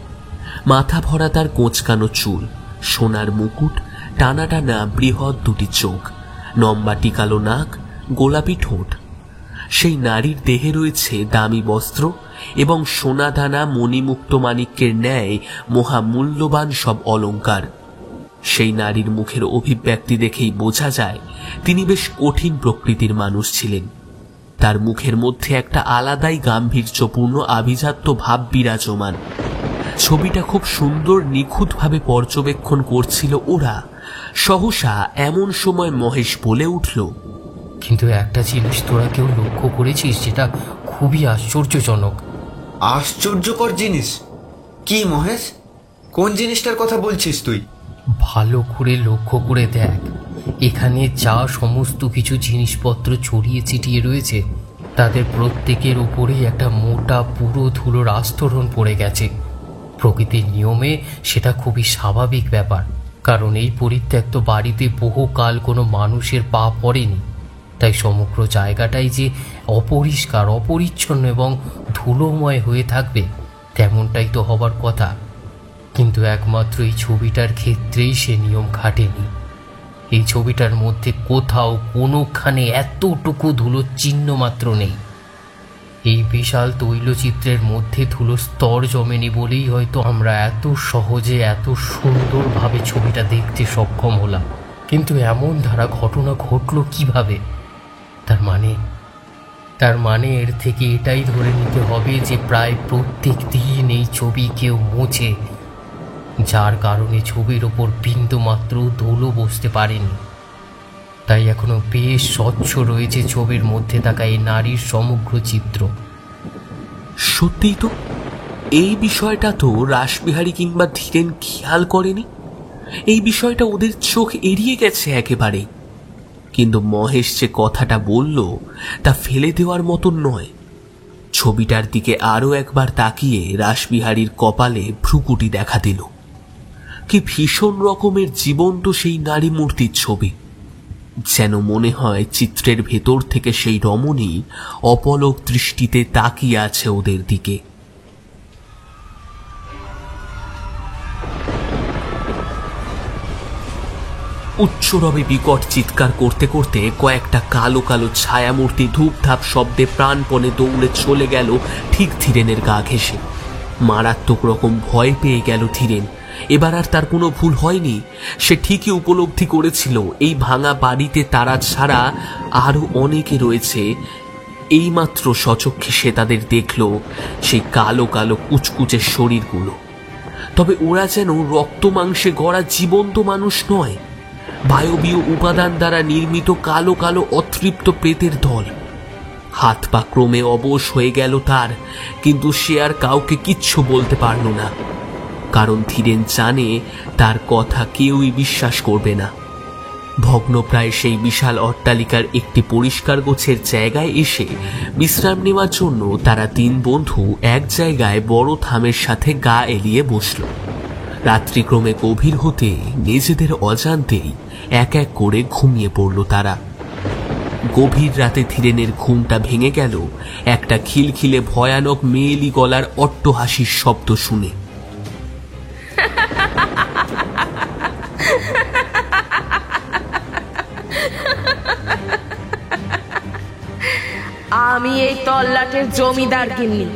মাথা ভরা তার কোঁচকানো চুল, সোনার মুকুট, টানা টানা বৃহৎ দুটি চোখ, লম্বা টিকালো নাক, গোলাপি ঠোঁট। সেই নারীর দেহে রয়েছে দামি বস্ত্র এবং সোনাদানা মণিমুক্ত মাণিক্যের ন্যায় মহামূল্যবান সব অলঙ্কার। সেই নারীর মুখের অভিব্যক্তি দেখেই বোঝা যায় তিনি বেশ কঠিন প্রকৃতির মানুষ ছিলেন। তার মুখের মধ্যে একটা আলাদাই গাম্ভীর্যপূর্ণ আভিজাত্য ভাব বিরাজমান। ছবিটা খুব সুন্দর নিখুঁতভাবে পর্যবেক্ষণ করছিল ওরা। সহসা এমন সময় মহেশ বলে উঠল, কিন্তু একটা জিনিস তোরা কেউ লক্ষ্য করেছিস যেটা খুবই আশ্চর্যজনক? আশ্চর্যকর জিনিস? কি মহেশ, কোন জিনিসটার কথা বলছিস তুই? ভালো করে লক্ষ্য করে দেখ, এখানে যা সমস্ত কিছু জিনিসপত্র ছড়িয়ে ছিটিয়ে রয়েছে তাদের প্রত্যেকের উপরেই একটা মোটা পুরো ধুলোর আস্তরণ পড়ে গেছে। প্রকৃতির নিয়মে সেটা খুবই স্বাভাবিক ব্যাপার, কারণ এই পরিত্যক্ত বাড়িতে বহুকাল কোনো মানুষের পা পড়েনি। তাই সমগ্র জায়গাটাই যে অপরিষ্কার, অপরিচ্ছন্ন এবং ধুলোময় হয়ে থাকবে তেমনটাই তো হবার কথা। কিন্তু একমাত্র এই ছবিটার ক্ষেত্রেই সে নিয়ম খাটেনি। এই ছবিটার মধ্যে কোথাও কোনোখানে এতটুকু ধুলোর চিহ্ন মাত্র নেই। এই বিশাল তৈলচিত্রের মধ্যে ধুলো স্তর জমেনি বলেই হয়তো আমরা এত সহজে এত সুন্দরভাবে ছবিটা দেখতে সক্ষম হলাম। কিন্তু এমন ধারা ঘটনা ঘটল কিভাবে? তার মানে এর থেকে এটাই ধরে নিতে হবে যে প্রায় প্রত্যেক দিন এই ছবি কেউ মোছে, যার কারণে ছবির ওপর বিন্দু মাত্র ধুলো বসতে পারেনি। তাই এখনো বেশ স্বচ্ছ রয়েছে ছবির মধ্যে থাকা এই নারীর সমগ্র চিত্র। সত্যিই তো, এই বিষয়টা তো রাসবিহারী কিংবা ধীরেন খেয়াল করেনি। এই বিষয়টা ওদের চোখ এড়িয়ে গেছে একেবারে। কিন্তু মহেশ যে কথাটা বলল তা ফেলে দেওয়ার মতন নয়। ছবিটার দিকে আরো একবার তাকিয়ে রাসবিহারীর কপালে ভ্রুকুটি দেখা দিল। কি ভীষণ রকমের জীবন্ত সেই নারী মূর্তির ছবি! যেন মনে হয় চিত্রের ভেতর থেকে সেই রমণী অপলক দৃষ্টিতে তাকিয়ে আছে ওদের দিকে। উচ্চরবে বিকট চিৎকার করতে করতে কয়েকটা কালো কালো ছায়ামূর্তি ধূপধাপ শব্দে প্রাণপণে দৌড়ে চলে গেল ঠিক ধীরেনের গা ঘেঁষে। মারাত্মক রকম ভয় পেয়ে গেল ধীরেন। এবার আর তার কোনো ভুল হয়নি। সে ঠিকই উপলব্ধি করেছিল এই ভাঙা বাড়িতে তারা ছাড়া আরো অনেকে রয়েছে। এইমাত্র সচক্ষে সে তাদের দেখল, সেই কালো কালো কুচকুচে শরীরগুলো। তবে ওরা যেন রক্ত মাংসে গড়া জীবন্ত মানুষ নয়, বায়বীয় উপাদান দ্বারা নির্মিত কালো কালো অতৃপ্ত প্রেতের দল। হাত পা ক্রমে অবশ হয়ে গেল তার, কিন্তু সে আর কাউকে কিচ্ছু বলতে পারল না। কারণ ধীরেন জানে তার কথা কেউই বিশ্বাস করবে না। ভগ্নপ্রায় সেই বিশাল অট্টালিকার একটি পরিষ্কার গোছের জায়গায় এসে বিশ্রাম নেওয়ার জন্য তারা তিন বন্ধু এক জায়গায় বড় থামের সাথে গা এলিয়ে বসল। রাত্রিক্রমে গভীর হতে নিজেদের অজান্তেই এক এক করে ঘুমিয়ে পড়ল তারা। গভীর রাতে ধীরেনের ঘুমটা ভেঙে গেল একটা খিলখিলে ভয়ানক মেয়েলি গলার অট্টহাসির শব্দ শুনে। আমি এই তল্লাটের জমিদার গিন্নি।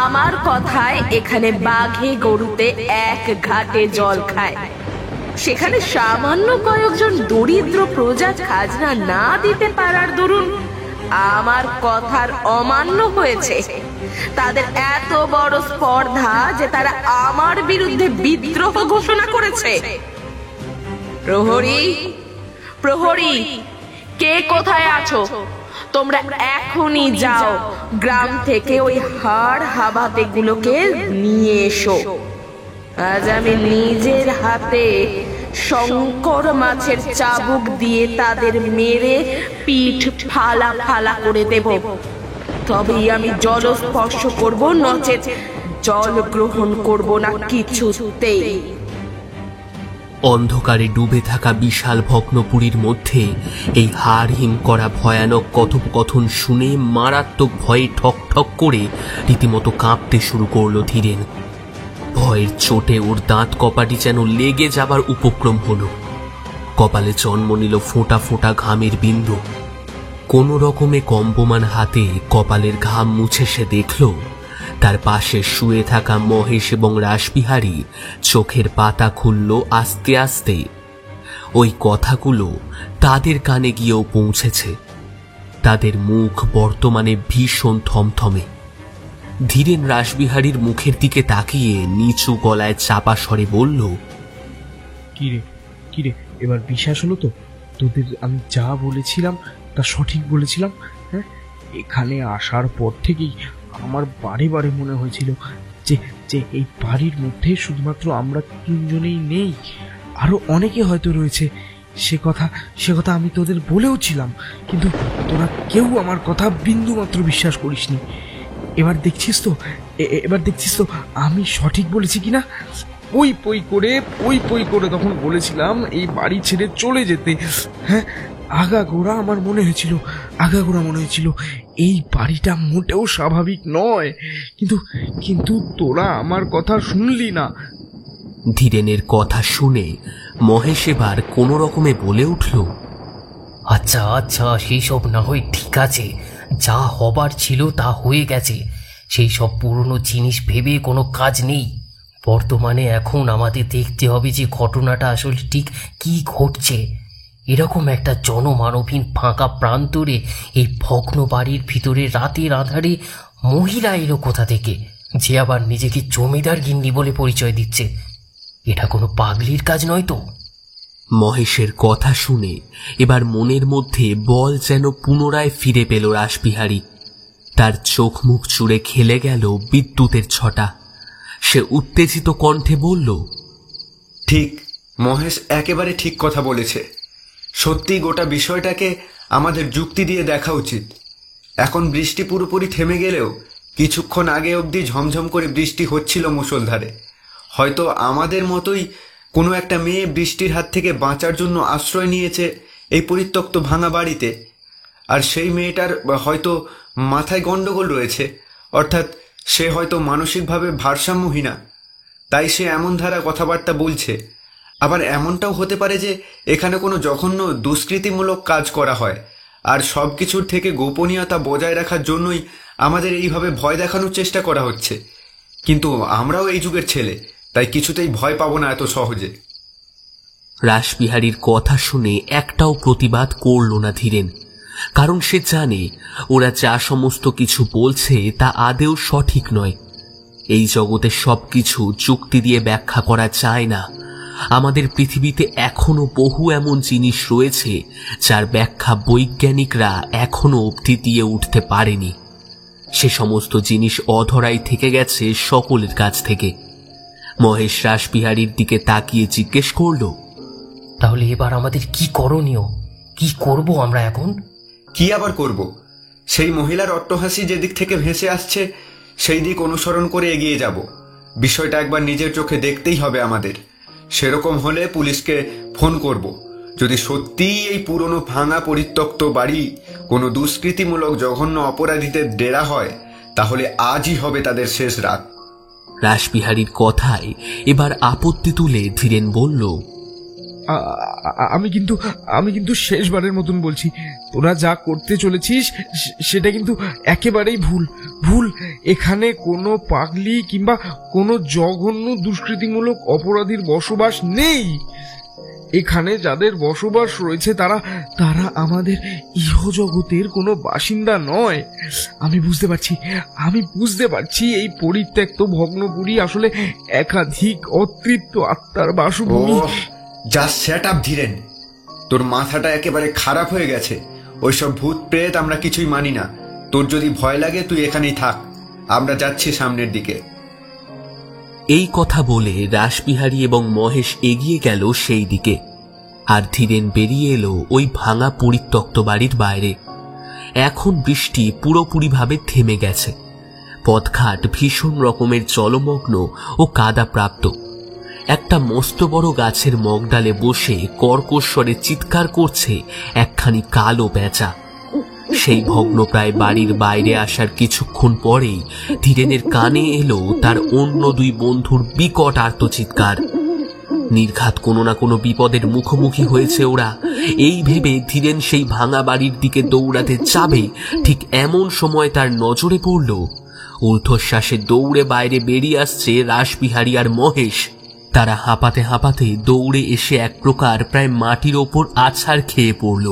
আমার কথায় এখানে বাঘে গরুতে এক ঘাটে জল খায়। সেখানে সামান্য কয়েকজন দরিদ্র প্রজা খাজনা না দিতে পারার দরুন আমার কথার অমান্য হয়েছে। তাদের এত বড় স্পর্ধা যে তারা আমার বিরুদ্ধে বিদ্রোহ ঘোষণা করেছে। প্রহরী, প্রহরী, কে কোথায় আছো? তোমরা এখনই যাও, গ্রাম থেকে ওই হাড় হাবাতে গুলোকে নিয়ে এসো। আজ আমি নিজের হাতে শঙ্কর মাছের চাবুক দিয়ে তাদের মেরে পিঠ ফালা ফালা করে দেব। তবেই আমি জল স্পর্শ করব, নচেত জল গ্রহণ করব না কিছুতেই। অন্ধকারে ডুবে থাকা বিশাল ভগ্নপুরীর মধ্যে এই হাড়হিম করা ভয়ানক কথোপকথন শুনে মারাত্মক ভয়ে ঠক ঠক করে রীতিমতো কাঁপতে শুরু করলো ধীরেন। ভয়ের চোটে ওর দাঁত কপাটি যেন লেগে যাবার উপক্রম হলো। কপালে জন্ম নিল ফোঁটা ফোঁটা ঘামের বিন্দু। কোনো রকমে কম্পমান হাতে কপালের ঘাম মুছে সে দেখল তার পাশে শুয়ে থাকা মহেশ এবং রাসবিহারী চোখের পাতা খুলল আস্তে আস্তে। ওই কথাগুলো তাদের কানে গিয়েও পৌঁছেছে। তাদের মুখ বর্তমানে ভীষণ থমথমে। ধীরেন রাসবিহারীর মুখের দিকে তাকিয়ে নিচু গলায় চাপা স্বরে বলল, কিরে কিরে, এবার বিশ্বাস হলো তো? তোদের আমি যা বলেছিলাম তা সঠিক বলেছিলাম? হ্যাঁ, এখানে আসার পর থেকেই আমার বারে বারে মনে হয়েছিল যে যে এই বাড়ির মধ্যে শুধুমাত্র আমরা তিনজনেই নেই, আরো অনেকে হয়তো রয়েছে। সে কথা আমি তোদের বলেও ছিলাম, কিন্তু তোরা কেউ আমার কথা বিন্দু মাত্র বিশ্বাস করিসনি। এবার দেখছিস তো আমি সঠিক বলেছি কিনা? পই পই করে তখন বলেছিলাম এই বাড়ি ছেড়ে চলে যেতে। হ্যাঁ, আগাগোড়া মনে হয়েছিল এই বাড়িটা মোটেও স্বাভাবিক নয়, কিন্তু তোরা আমার কথা শুনলি না। ধীরেনের কথা শুনে মহেশ এবার কোনো রকমে বলে উঠল, আচ্ছা সেই সব না হয় ঠিক আছে, যা হবার ছিল তা হয়ে গেছে। সেই সব পুরনো জিনিস ভেবে কোনো কাজ নেই। বর্তমানে এখন আমাদের দেখতে হবে যে ঘটনাটা আসলে ঠিক কি ঘটছে। এরকম একটা জনমানবহীন ফাঁকা প্রান্তরে এই ভগ্ন বাড়ির ভিতরে রাতের আধারে মহিলা এলো কোথা থেকে, যে আবার নিজেকে জমিদার গিন্নি বলে পরিচয় দিচ্ছে? এটা কোনো পাগলির কাজ নয় তো? মহেশের কথা শুনে এবার মনের মধ্যে বল যেন পুনরায় ফিরে পেল রাসবিহারী। তার চোখ মুখ চুড়ে খেলে গেল বিদ্যুতের ছটা। সে উত্তেজিত কণ্ঠে বলল, ঠিক, মহেশ একেবারে ঠিক কথা বলেছে। সত্যি গোটা বিষয়টাকে আমাদের যুক্তি দিয়ে দেখা উচিত। এখন বৃষ্টি পুরোপুরি থেমে গেলেও কিছুক্ষণ আগে অবধি ঝমঝম করে বৃষ্টি হচ্ছিল মুষলধারে। হয়তো আমাদের মতোই কোনো একটা মেয়ে বৃষ্টির হাত থেকে বাঁচার জন্য আশ্রয় নিয়েছে এই পরিত্যক্ত ভাঙা বাড়িতে। আর সেই মেয়েটার হয়তো মাথায় গণ্ডগোল রয়েছে, অর্থাৎ সে হয়তো মানসিকভাবে ভারসাম্যহীনা, তাই সে এমন ধারা কথাবার্তা বলছে। আবার এমনটাও হতে পারে যে এখানে কোনো জঘন্য দুষ্কৃতিমূলক কাজ করা হয়, আর সব কিছুর থেকে গোপনীয়তা বজায় রাখার জন্যই আমাদের এইভাবে ভয় দেখানোর চেষ্টা করা হচ্ছে। কিন্তু আমরাও এই যুগের ছেলে, তাই কিছুতেই ভয় পাবো না এত সহজে। রাসবিহারীর কথা শুনে একটাও প্রতিবাদ করল না ধীরেন, কারণ সে জানে ওরা যা সমস্ত কিছু বলছে তা আদেও সঠিক নয়। এই জগতে সবকিছু যুক্তি দিয়ে ব্যাখ্যা করা যায় না। আমাদের পৃথিবীতে এখনো বহু এমন জিনিস রয়েছে যার ব্যাখ্যা বৈজ্ঞানিকরা এখনো অবধি দিয়ে উঠতে পারেনি। সে সমস্ত জিনিস অধরাই থেকে গেছে সকলের কাছ থেকে। মহেশ রাসবিহারীর দিকে তাকিয়ে জিজ্ঞেস করল, তাহলে এবার আমাদের কি করণীয়? কি করব আমরা এখন? কি আবার করব? সেই মহিলার অট্টহাসি যেদিক থেকে ভেসে আসছে সেই দিক অনুসরণ করে এগিয়ে যাব। বিষয়টা একবার নিজের চোখে দেখতেই হবে আমাদের। সেরকম হলে পুলিশকে ফোন করব। যদি সত্যিই এই পুরনো ভাঙা পরিত্যক্ত বাড়ি কোনো দুষ্কৃতিমূলক জঘন্য অপরাধীদের ডেরা হয়, তাহলে আজই হবে তাদের শেষ রাত। রাসবিহারীর কথায় এবার আপত্তি তুলে ধীরেন বলল, আমি কিন্তু শেষবারের মতন বলছি, তোরা যা করতে চলেছিস সেটা কিন্তু একেবারেই ভুল। এখানে কোনো পাগলি কিংবা কোনো জঘন্য দুষ্কৃতিমূলক অপরাধীর বসবাস নেই। এখানে যাদের বসবাস রয়েছে তারা আমাদের ইহজগতের কোনো বাসিন্দা নয়। আমি বুঝতে পারছি এই পরিত্যক্ত ভগ্নপুরী আসলে একাধিক অতৃপ্ত আত্মার বাসভূমি। জাস্ট সেট আপ ধীরেন, তোর মাথাটা একেবারে খারাপ হয়ে গেছে। ওইসব ভূত প্রেত আমরা কিছুই মানি না। তোর যদি ভয় লাগে তুই এখানেই থাক, আমরা যাচ্ছি সামনের দিকে। এই কথা বলে রাসবিহারী এবং মহেশ এগিয়ে গেল সেই দিকে, আর ধীরেন বেরিয়ে এলো ওই ভাঙা পরিত্যক্ত বাড়ির বাইরে। এখন বৃষ্টি পুরোপুরিভাবে থেমে গেছে। পথঘাট ভীষণ রকমের জলমগ্ন ও কাদাপ্রাপ্ত। একটা মস্ত বড় গাছের মগডালে বসে কর্কশ্বরে চিৎকার করছে একখানি কালো পেঁচা। সেই ভগ্নপ্রায় বাড়ির বাইরে আসার কিছুক্ষণ পরেই ধীরেনের কানে এলো তার অন্য দুই বন্ধুর বিকট আর্তচিৎকার। নির্ঘাত কোনো না কোনো বিপদের মুখোমুখি হয়েছে ওরা। এই ভেবে ধীরেন সেই ভাঙা বাড়ির দিকে দৌড়াতে যাবে, ঠিক এমন সময় তার নজরে পড়ল ঊর্ধ্বশ্বাসে দৌড়ে বাইরে বেরিয়ে আসছে রাসবিহারী আর মহেশ। তারা হাঁপাতে হাঁপাতে দৌড়ে এসে এক প্রকার প্রায় মাটির ওপর আছাড় খেয়ে পড়ল।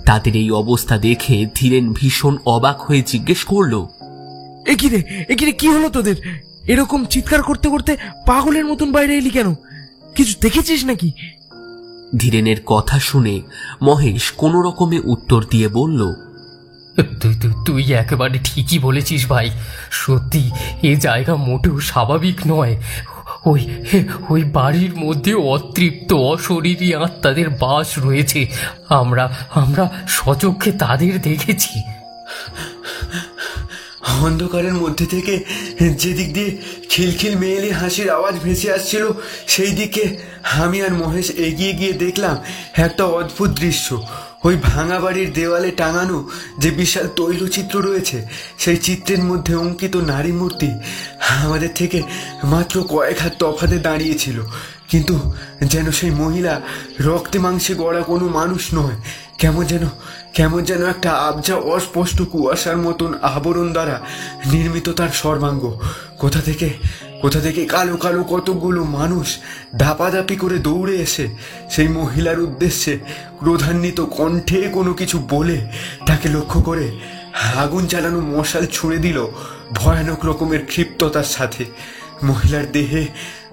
তাদের এই অবস্থা দেখে ধীরেন ভীষণ অবাক হয়ে জিজ্ঞেস করল, একিরে কি হলো তোদের? এরকম চিৎকার করতে করতে পাগলের মতন বাইরে এলি কেন? কিছু দেখেছিস নাকি? ধীরেনের কথা শুনে মহেশ কোনো রকমে উত্তর দিয়ে বলল, তুই একেবারে ঠিকই বলেছিস ভাই। সত্যি এ জায়গা মোটেও স্বাভাবিক নয়। ওই বাড়ির মধ্যে অতৃপ্ত অশরীরী আত্মাদের বাস রয়েছে। আমরা সচক্ষে তাদের দেখেছি। অন্ধকারের মধ্যে থেকে যেদিক দিয়ে খিলখিল মেয়েলি হাসির আওয়াজ ভেসে আসছিল সেই দিকে আমি আর মহেশ এগিয়ে গিয়ে দেখলাম একটা অদ্ভুত দৃশ্য। ওই ভাঙা বাড়ির দেওয়ালে টাঙানো যে বিশাল তৈলচিত্র রয়েছে, সেই চিত্রের মধ্যে অঙ্কিত নারী মূর্তি আমাদের থেকে মাত্র কয়েক হাত তফাতে দাঁড়িয়েছিল। কিন্তু যেন সেই মহিলা রক্তে মাংসে গড়া কোনো মানুষ নয়, কেমন যেন একটা আবজা অস্পষ্ট কুয়াশার মতন আবরণ দ্বারা নির্মিত তার সর্বাঙ্গ। কোথা থেকে কালো কালো কতগুলো মানুষ ধাপাধাপি করে দৌড়ে এসে সেই মহিলার উদ্দেশ্যে ক্রোধান্বিত কণ্ঠে কোনো কিছু বলে তাকে লক্ষ্য করে আগুন জ্বালানো মশাল ছুঁড়ে দিল ভয়ানক রকমের ক্ষিপ্ততার সাথে।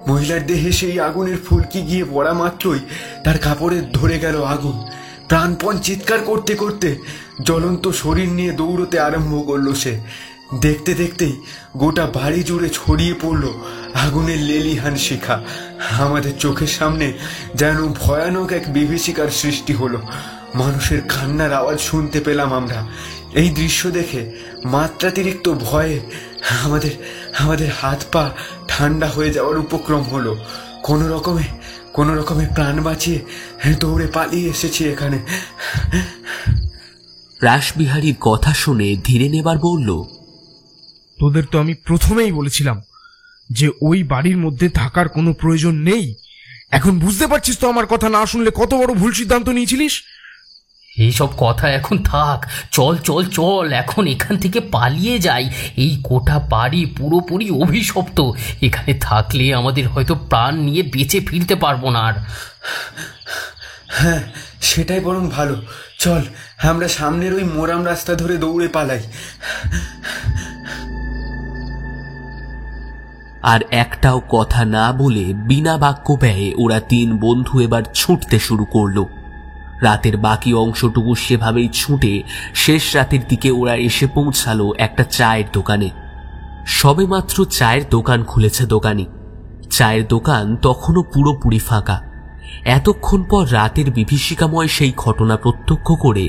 মহিলার দেহে সেই আগুনের ফুলকি গিয়ে পড়া মাত্রই তার কাপড়ে ধরে গেল আগুন। প্রাণপণ চিৎকার করতে করতে জ্বলন্ত শরীর নিয়ে দৌড়তে আরম্ভ করলো সে। দেখতে দেখতেই গোটা বাড়ি জুড়ে ছড়িয়ে পড়ল আগুনের লেলিহান শিখা। আমাদের চোখের সামনে যেন ভয়ানক এক বিভীষিকার সৃষ্টি হলো। মানুষের কান্নার আওয়াজ শুনতে পেলাম আমরা। এই দৃশ্য দেখে মাত্রাতিরিক্ত ভয়ে আমাদের হাত পা ঠান্ডা হয়ে যাওয়ার উপক্রম হলো। কোনো রকমে প্রাণ বাঁচিয়ে দৌড়ে পালিয়ে এসেছি এখানে। রাসবিহারীর কথা শুনে ধীরেন এবার বলল, তোদের তো আমি প্রথমেই বলেছিলাম যে ওই বাড়ির মধ্যে থাকার কোনো প্রয়োজন নেই। এখন বুঝতে পারছিস তো আমার কথা না শুনলে কত বড় ভুল সিদ্ধান্ত নিয়েছিলিস? এইসব কথা এখন থাক, চল চল চল, এখন এখান থেকে পালিয়ে যাই। এই গোটা বাড়ি পুরোপুরি অভিশপ্ত, এখানে থাকলে আমাদের হয়তো প্রাণ নিয়ে বেঁচে ফিরতে পারবো না আর। হ্যাঁ, সেটাই বরং ভালো। চল আমরা সামনের ওই মোরাম রাস্তা ধরে দৌড়ে পালাই। আর একটাও কথা না বলে বিনা বাক্য ব্যয়ে ওরা তিন বন্ধু এবার ছুটতে শুরু করলো। রাতের বাকি অংশটুকু সেভাবেই ছুটে শেষ রাতের দিকে ওরা এসে পৌঁছালো একটা চায়ের দোকানে। সবেমাত্র চায়ের দোকান খুলেছে দোকানি। চায়ের দোকান তখনও পুরোপুরি ফাঁকা। এতক্ষণ পর রাতের বিভীষিকাময় সেই ঘটনা প্রত্যক্ষ করে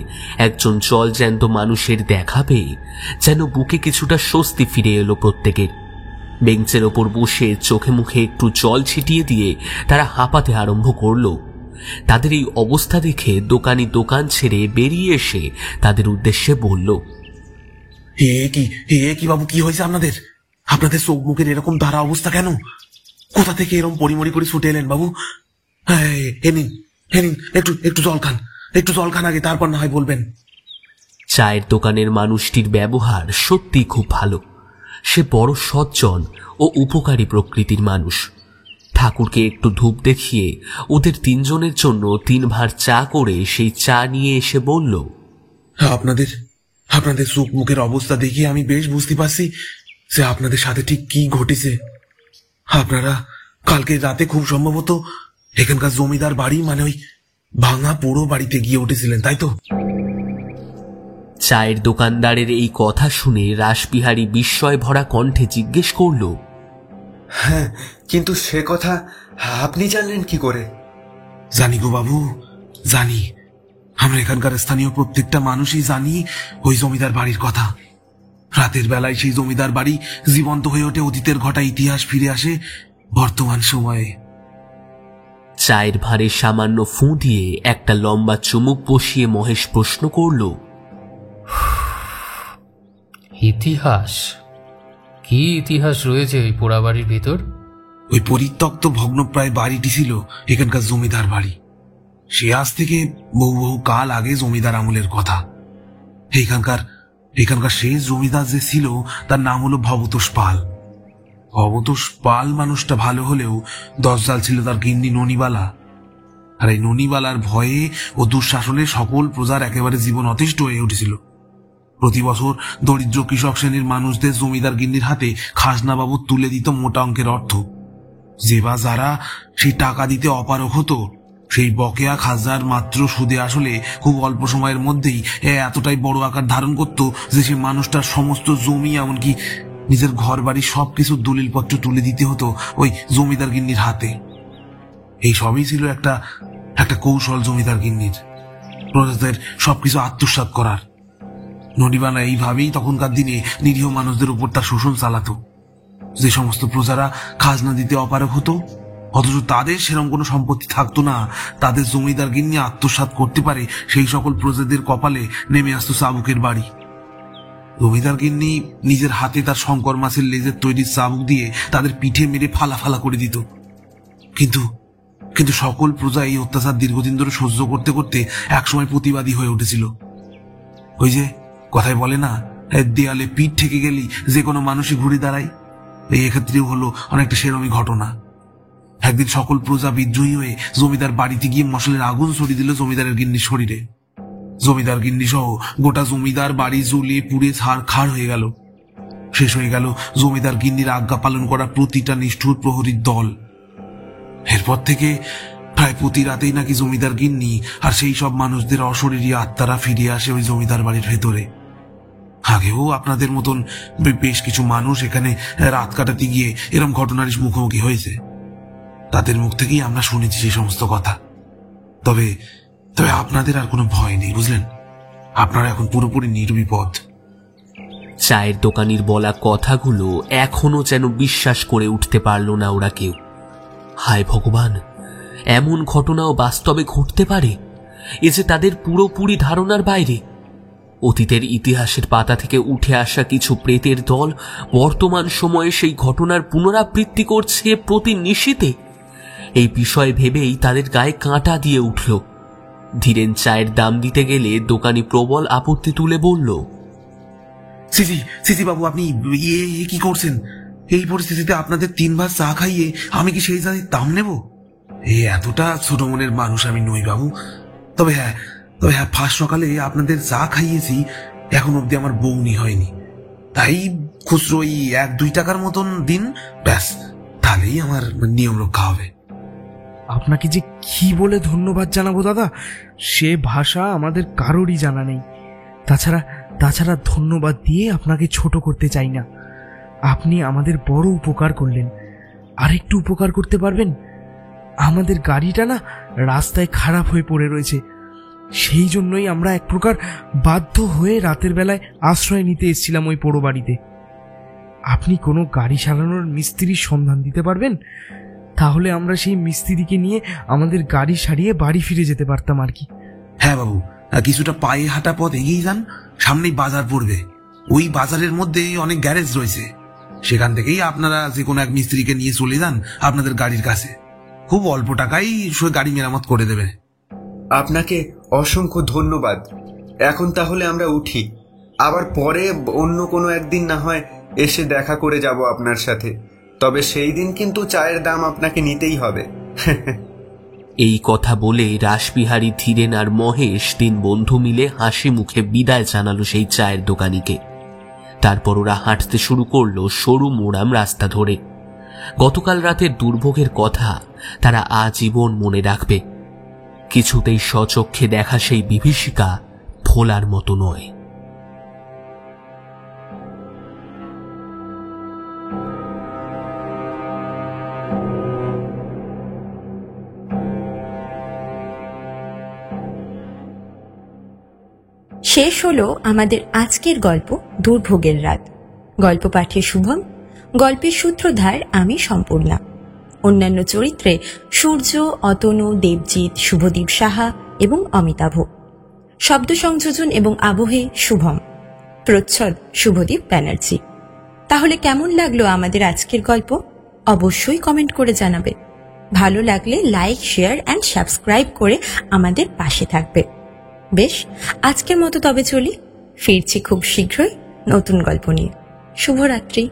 একজন জলজ্যান্ত মানুষের দেখা পেয়ে যেন বুকে কিছুটা স্বস্তি ফিরে এলো প্রত্যেকের। বেঞ্চের ওপর বসে চোখে মুখে একটু জল ছিটিয়ে দিয়ে তারা হাঁপাতে আরম্ভ করলো। তাদের এই অবস্থা দেখে দোকানি দোকান ছেড়ে বেরিয়ে এসে তাদের উদ্দেশ্যে বলল, কি বাবু, কি হয়েছে আপনাদের? আপনাদের চোখ মুখের এরকম ধারা অবস্থা কেন? কোথা থেকে এরকম পরিমরি করে ছুটে এলেন বাবু? এ নিন একটু জল খান আগে, তারপর না হয় বলবেন। চায়ের দোকানের মানুষটির ব্যবহার সত্যি খুব ভালো। সে বড় সজ্জন ও উপকারী প্রকৃতির মানুষ। ঠাকুরকে একটু ধূপ দেখিয়ে ওদের তিনজনের জন্য 3 ভাঁড় চা করে সেই চা নিয়ে এসে বলল, আপনাদের চোখ মুখের অবস্থা দেখে আমি বেশ বুঝতে পারছি যে আপনাদের সাথে ঠিক কি ঘটেছে। আপনারা কালকে রাতে খুব সম্ভবত এখানকার জমিদার বাড়ি, মানে ওই ভাঙা পুরো বাড়িতে গিয়ে উঠেছিলেন, তাই তো? চায়ের দোকানদারের এই কথা শুনে রাসবিহারী বিস্ময় ভরা কণ্ঠে জিজ্ঞেস করল, হ্যাঁ, কিন্তু সে কথা আপনি জানলেন কি করে? জানি গো বাবু, জানি। আমরা এখানকার স্থানীয় প্রত্যেকটা মানুষই জানি ওই জমিদার বাড়ির কথা। রাতের বেলায় সেই জমিদার বাড়ি জীবন্ত হয়ে ওঠে, অতীতের ঘটা ইতিহাস ফিরে আসে বর্তমান সময়ে। চায়ের ভাঁড়ে সামান্য ফুঁ দিয়ে একটা লম্বা চুমুক বসিয়ে মহেশ প্রশ্ন করল, ইতিহাস? কি ইতিহাস রয়েছে ওই পোড়া বাড়ির ভেতর? ওই পরিত্যক্ত ভগ্নপ্রায় বাড়িটি ছিল এখানকার জমিদার বাড়ি। সে আজ থেকে বহু কাল আগে জমিদার আমলের কথা। এখানকার শেষ জমিদার যে ছিল তার নাম হলো ভবতোষ পাল। ভবতোষ পাল মানুষটা ভালো হলেও দজ্জাল ছিল তার গিন্নি ননিবালা। আর এই ননিবালার ভয়ে ও দুঃশাসনে সকল প্রজার একেবারে জীবন অতিষ্ঠ হয়ে উঠেছিল। প্রতি বছর দরিদ্র কৃষক শ্রেণীর মানুষদের জমিদার গিন্নির হাতে খাজনা বাবদ তুলে দিত মোটা অঙ্কের অর্থ। যে বা যারা সেই টাকা দিতে অপারগ হতো, সেই বকেয়া খাজনার মাত্র সুদে আসলে খুব অল্প সময়ের মধ্যেই এতটাই বড় আকার ধারণ করত যে সে মানুষটার সমস্ত জমি, এমনকি নিজের ঘর বাড়ি সবকিছু দলিলপত্র তুলে দিতে হতো ওই জমিদার গিন্নির হাতে। এই সবই ছিল একটা কৌশল জমিদার গিন্নির, প্রজাদের সবকিছু আত্মসাৎ করার। ননিবালা এইভাবেই তখনকার দিনে নিরীহ মানুষদের উপর তার শোষণ চালাতো। যে সমস্ত প্রজারা খাজনা দিতে অপারগ হতো, অথচ তাদের সেরকম কোনো সম্পত্তি থাকতো না, তাদের জমিদার গিন্নি আত্মসাৎ করতে পারে, সেই সকল প্রজাদের কপালে নেমে আসতো চাবুকের বাড়ি। জমিদার গিন্নি নিজের হাতে তার শঙ্কর মাছের লেজের তৈরি চাবুক দিয়ে তাদের পিঠে মেরে ফালা ফালা করে দিত। কিন্তু সকল প্রজা এই অত্যাচার দীর্ঘদিন ধরে সহ্য করতে করতে একসময় প্রতিবাদী হয়ে উঠেছিল। ওই যে কথায় বলে না, দেয়ালে পিঠ ঠেকে গেলি যে কোনো মানুষই ঘুরে দাঁড়ায়, এই ক্ষেত্রেও হলো অনেকটা সেরমই ঘটনা। একদিন সকল প্রজা বিদ্রোহী হয়ে জমিদার বাড়িতে গিয়ে মশালের আগুন ছড়িয়ে দিল জমিদারের গিন্নির শরীরে। জমিদার গিন্নি সহ গোটা জমিদার বাড়ি জ্বলিয়ে পুড়ে ছাড়খাড় হয়ে গেল। শেষ হয়ে গেল জমিদার গিন্নির আজ্ঞা পালন করা প্রতিটা নিষ্ঠুর প্রহরীর দল। এরপর থেকে প্রায় প্রতি রাতেই নাকি জমিদার গিন্নি আর সেই সব মানুষদের অশরীরী আত্মারা ফিরে আসে ওই জমিদার বাড়ির ভেতরে। আগেও আপনাদের মতন বেশ কিছু মানুষ এখানে রাত কাটাতে গিয়ে এরম ঘটনার মুখোমুখি হয়েছে। তাদের মুখ থেকেই আমরা শুনেছি সেই সমস্ত কথা। তবে তবে আপনাদের আর কোনো ভয় নেই, বুঝলেন? আপনারা এখন পুরোপুরি নির্বিপদ। চায়ের দোকানির বলা কথাগুলো এখনো যেন বিশ্বাস করে উঠতে পারল না ওরা কেউ। হায় ভগবান, এমন ঘটনাও বাস্তবে ঘটতে পারে? এ যে তাদের পুরোপুরি ধারণার বাইরে। অতীতের ইতিহাসের পাতা থেকে উঠে আসা কিছু প্রেতের দল বর্তমান সময়ে সেই ঘটনার পুনরাবৃত্তি করছে প্রতি নিশীতে। এই বিষয় ভেবেই তাদের গায়ে কাঁটা দিয়ে উঠল। ধীরেন চায়ের দাম দিতে গেলে দোকানি প্রবল আপত্তি তুলে বলল, সিসি বাবু, আপনি কি করছেন? এই পরিস্থিতিতে আপনাদের 3 ভাত চা খাইয়ে আমি কি সেই জাতির দাম নেব? এতটা ছোট মনের মানুষ আমি নই বাবু। তবে হ্যাঁ, ফার্স্ট সকালে আপনাদের চা খাইয়েছি, এখন অব্দি আমার বউনি হয়নি। তাই খুচরো 1-2 টাকার মতন দিন, ব্যাস, তাহলেই আমার নিয়ম রক্ষা হবে। আপনাকে যে কি বলে ধন্যবাদ জানাবো দাদা, সে ভাষা আমাদের কারোরই জানা নেই। তাছাড়া ধন্যবাদ দিয়ে আপনাকে ছোট করতে চাই না। আপনি আমাদের বড় উপকার করলেন। আরেকটু উপকার করতে পারবেন? আমাদের গাড়িটা না রাস্তায় খারাপ হয়ে পড়ে রয়েছে, সেই জন্যই আমরা এক প্রকার বাধ্য হয়ে রাতের বেলায় আশ্রয় নিতে এসেছিলাম ওই পোড়ো বাড়িতে। আপনি কোনো গাড়ি সারানোর মিস্ত্রির সন্ধান দিতে পারবেন? তাহলে আমরা সেই মিস্ত্রিকে নিয়ে আমাদের গাড়ি সারিয়ে বাড়ি ফিরে যেতে পারতাম আর কি। হ্যাঁ বাবু, কিছুটা পায়ে হাঁটা পথ এগিয়ে যান, সামনেই বাজার পড়বে। ওই বাজারের মধ্যে অনেক গ্যারেজ রয়েছে, সেখান থেকেই আপনারা যে কোনো এক মিস্ত্রিকে নিয়ে চলে যান আপনাদের গাড়ির কাছে। খুব অল্প টাকায় গাড়ি মেরামত করে দেবে। আপনাকে অসংখ্য ধন্যবাদ। এখন তাহলে আমরা উঠি, আবার পরে অন্য কোনো একদিন না হয় এসে দেখা করে যাব আপনার সাথে। তবে সেই দিন কিন্তু চায়ের দাম আপনাকে নিতেই হবে। এই কথা বলে রাসবিহারী, ধীরেন আর মহেশ 3 বন্ধু মিলে হাসি মুখে বিদায় জানালো সেই চায়ের দোকানিকে। তারপর ওরা হাঁটতে শুরু করলো সরু মোড়াম রাস্তা ধরে। গতকাল রাতের দুর্ভোগের কথা তারা আজীবন মনে রাখবে। কিছুতেই স্বচক্ষে দেখা সেই বিভীষিকা ভোলার মতো নয়। শেষ হলো আমাদের আজকের গল্প দুর্ভোগের রাত। গল্প পাঠে শুভম, গল্পের সূত্রধার আমি সম্পূর্ণা। অন্যান্য চরিত্রে সূর্য, অতনু, দেবজিৎ, শুভদীপ সাহা এবং অমিতাভ। শব্দ সংযোজন এবং আবহে শুভম। প্রচ্ছদ শুভদীপ ব্যানার্জি। তাহলে কেমন লাগলো আমাদের আজকের গল্প? অবশ্যই কমেন্ট করে জানাবে। ভালো লাগলে লাইক, শেয়ার অ্যান্ড সাবস্ক্রাইব করে আমাদের পাশে থাকবে। বেশ, আজকের মতো তবে চলি। ফিরছি খুব শীঘ্রই নতুন গল্প নিয়ে। শুভরাত্রি।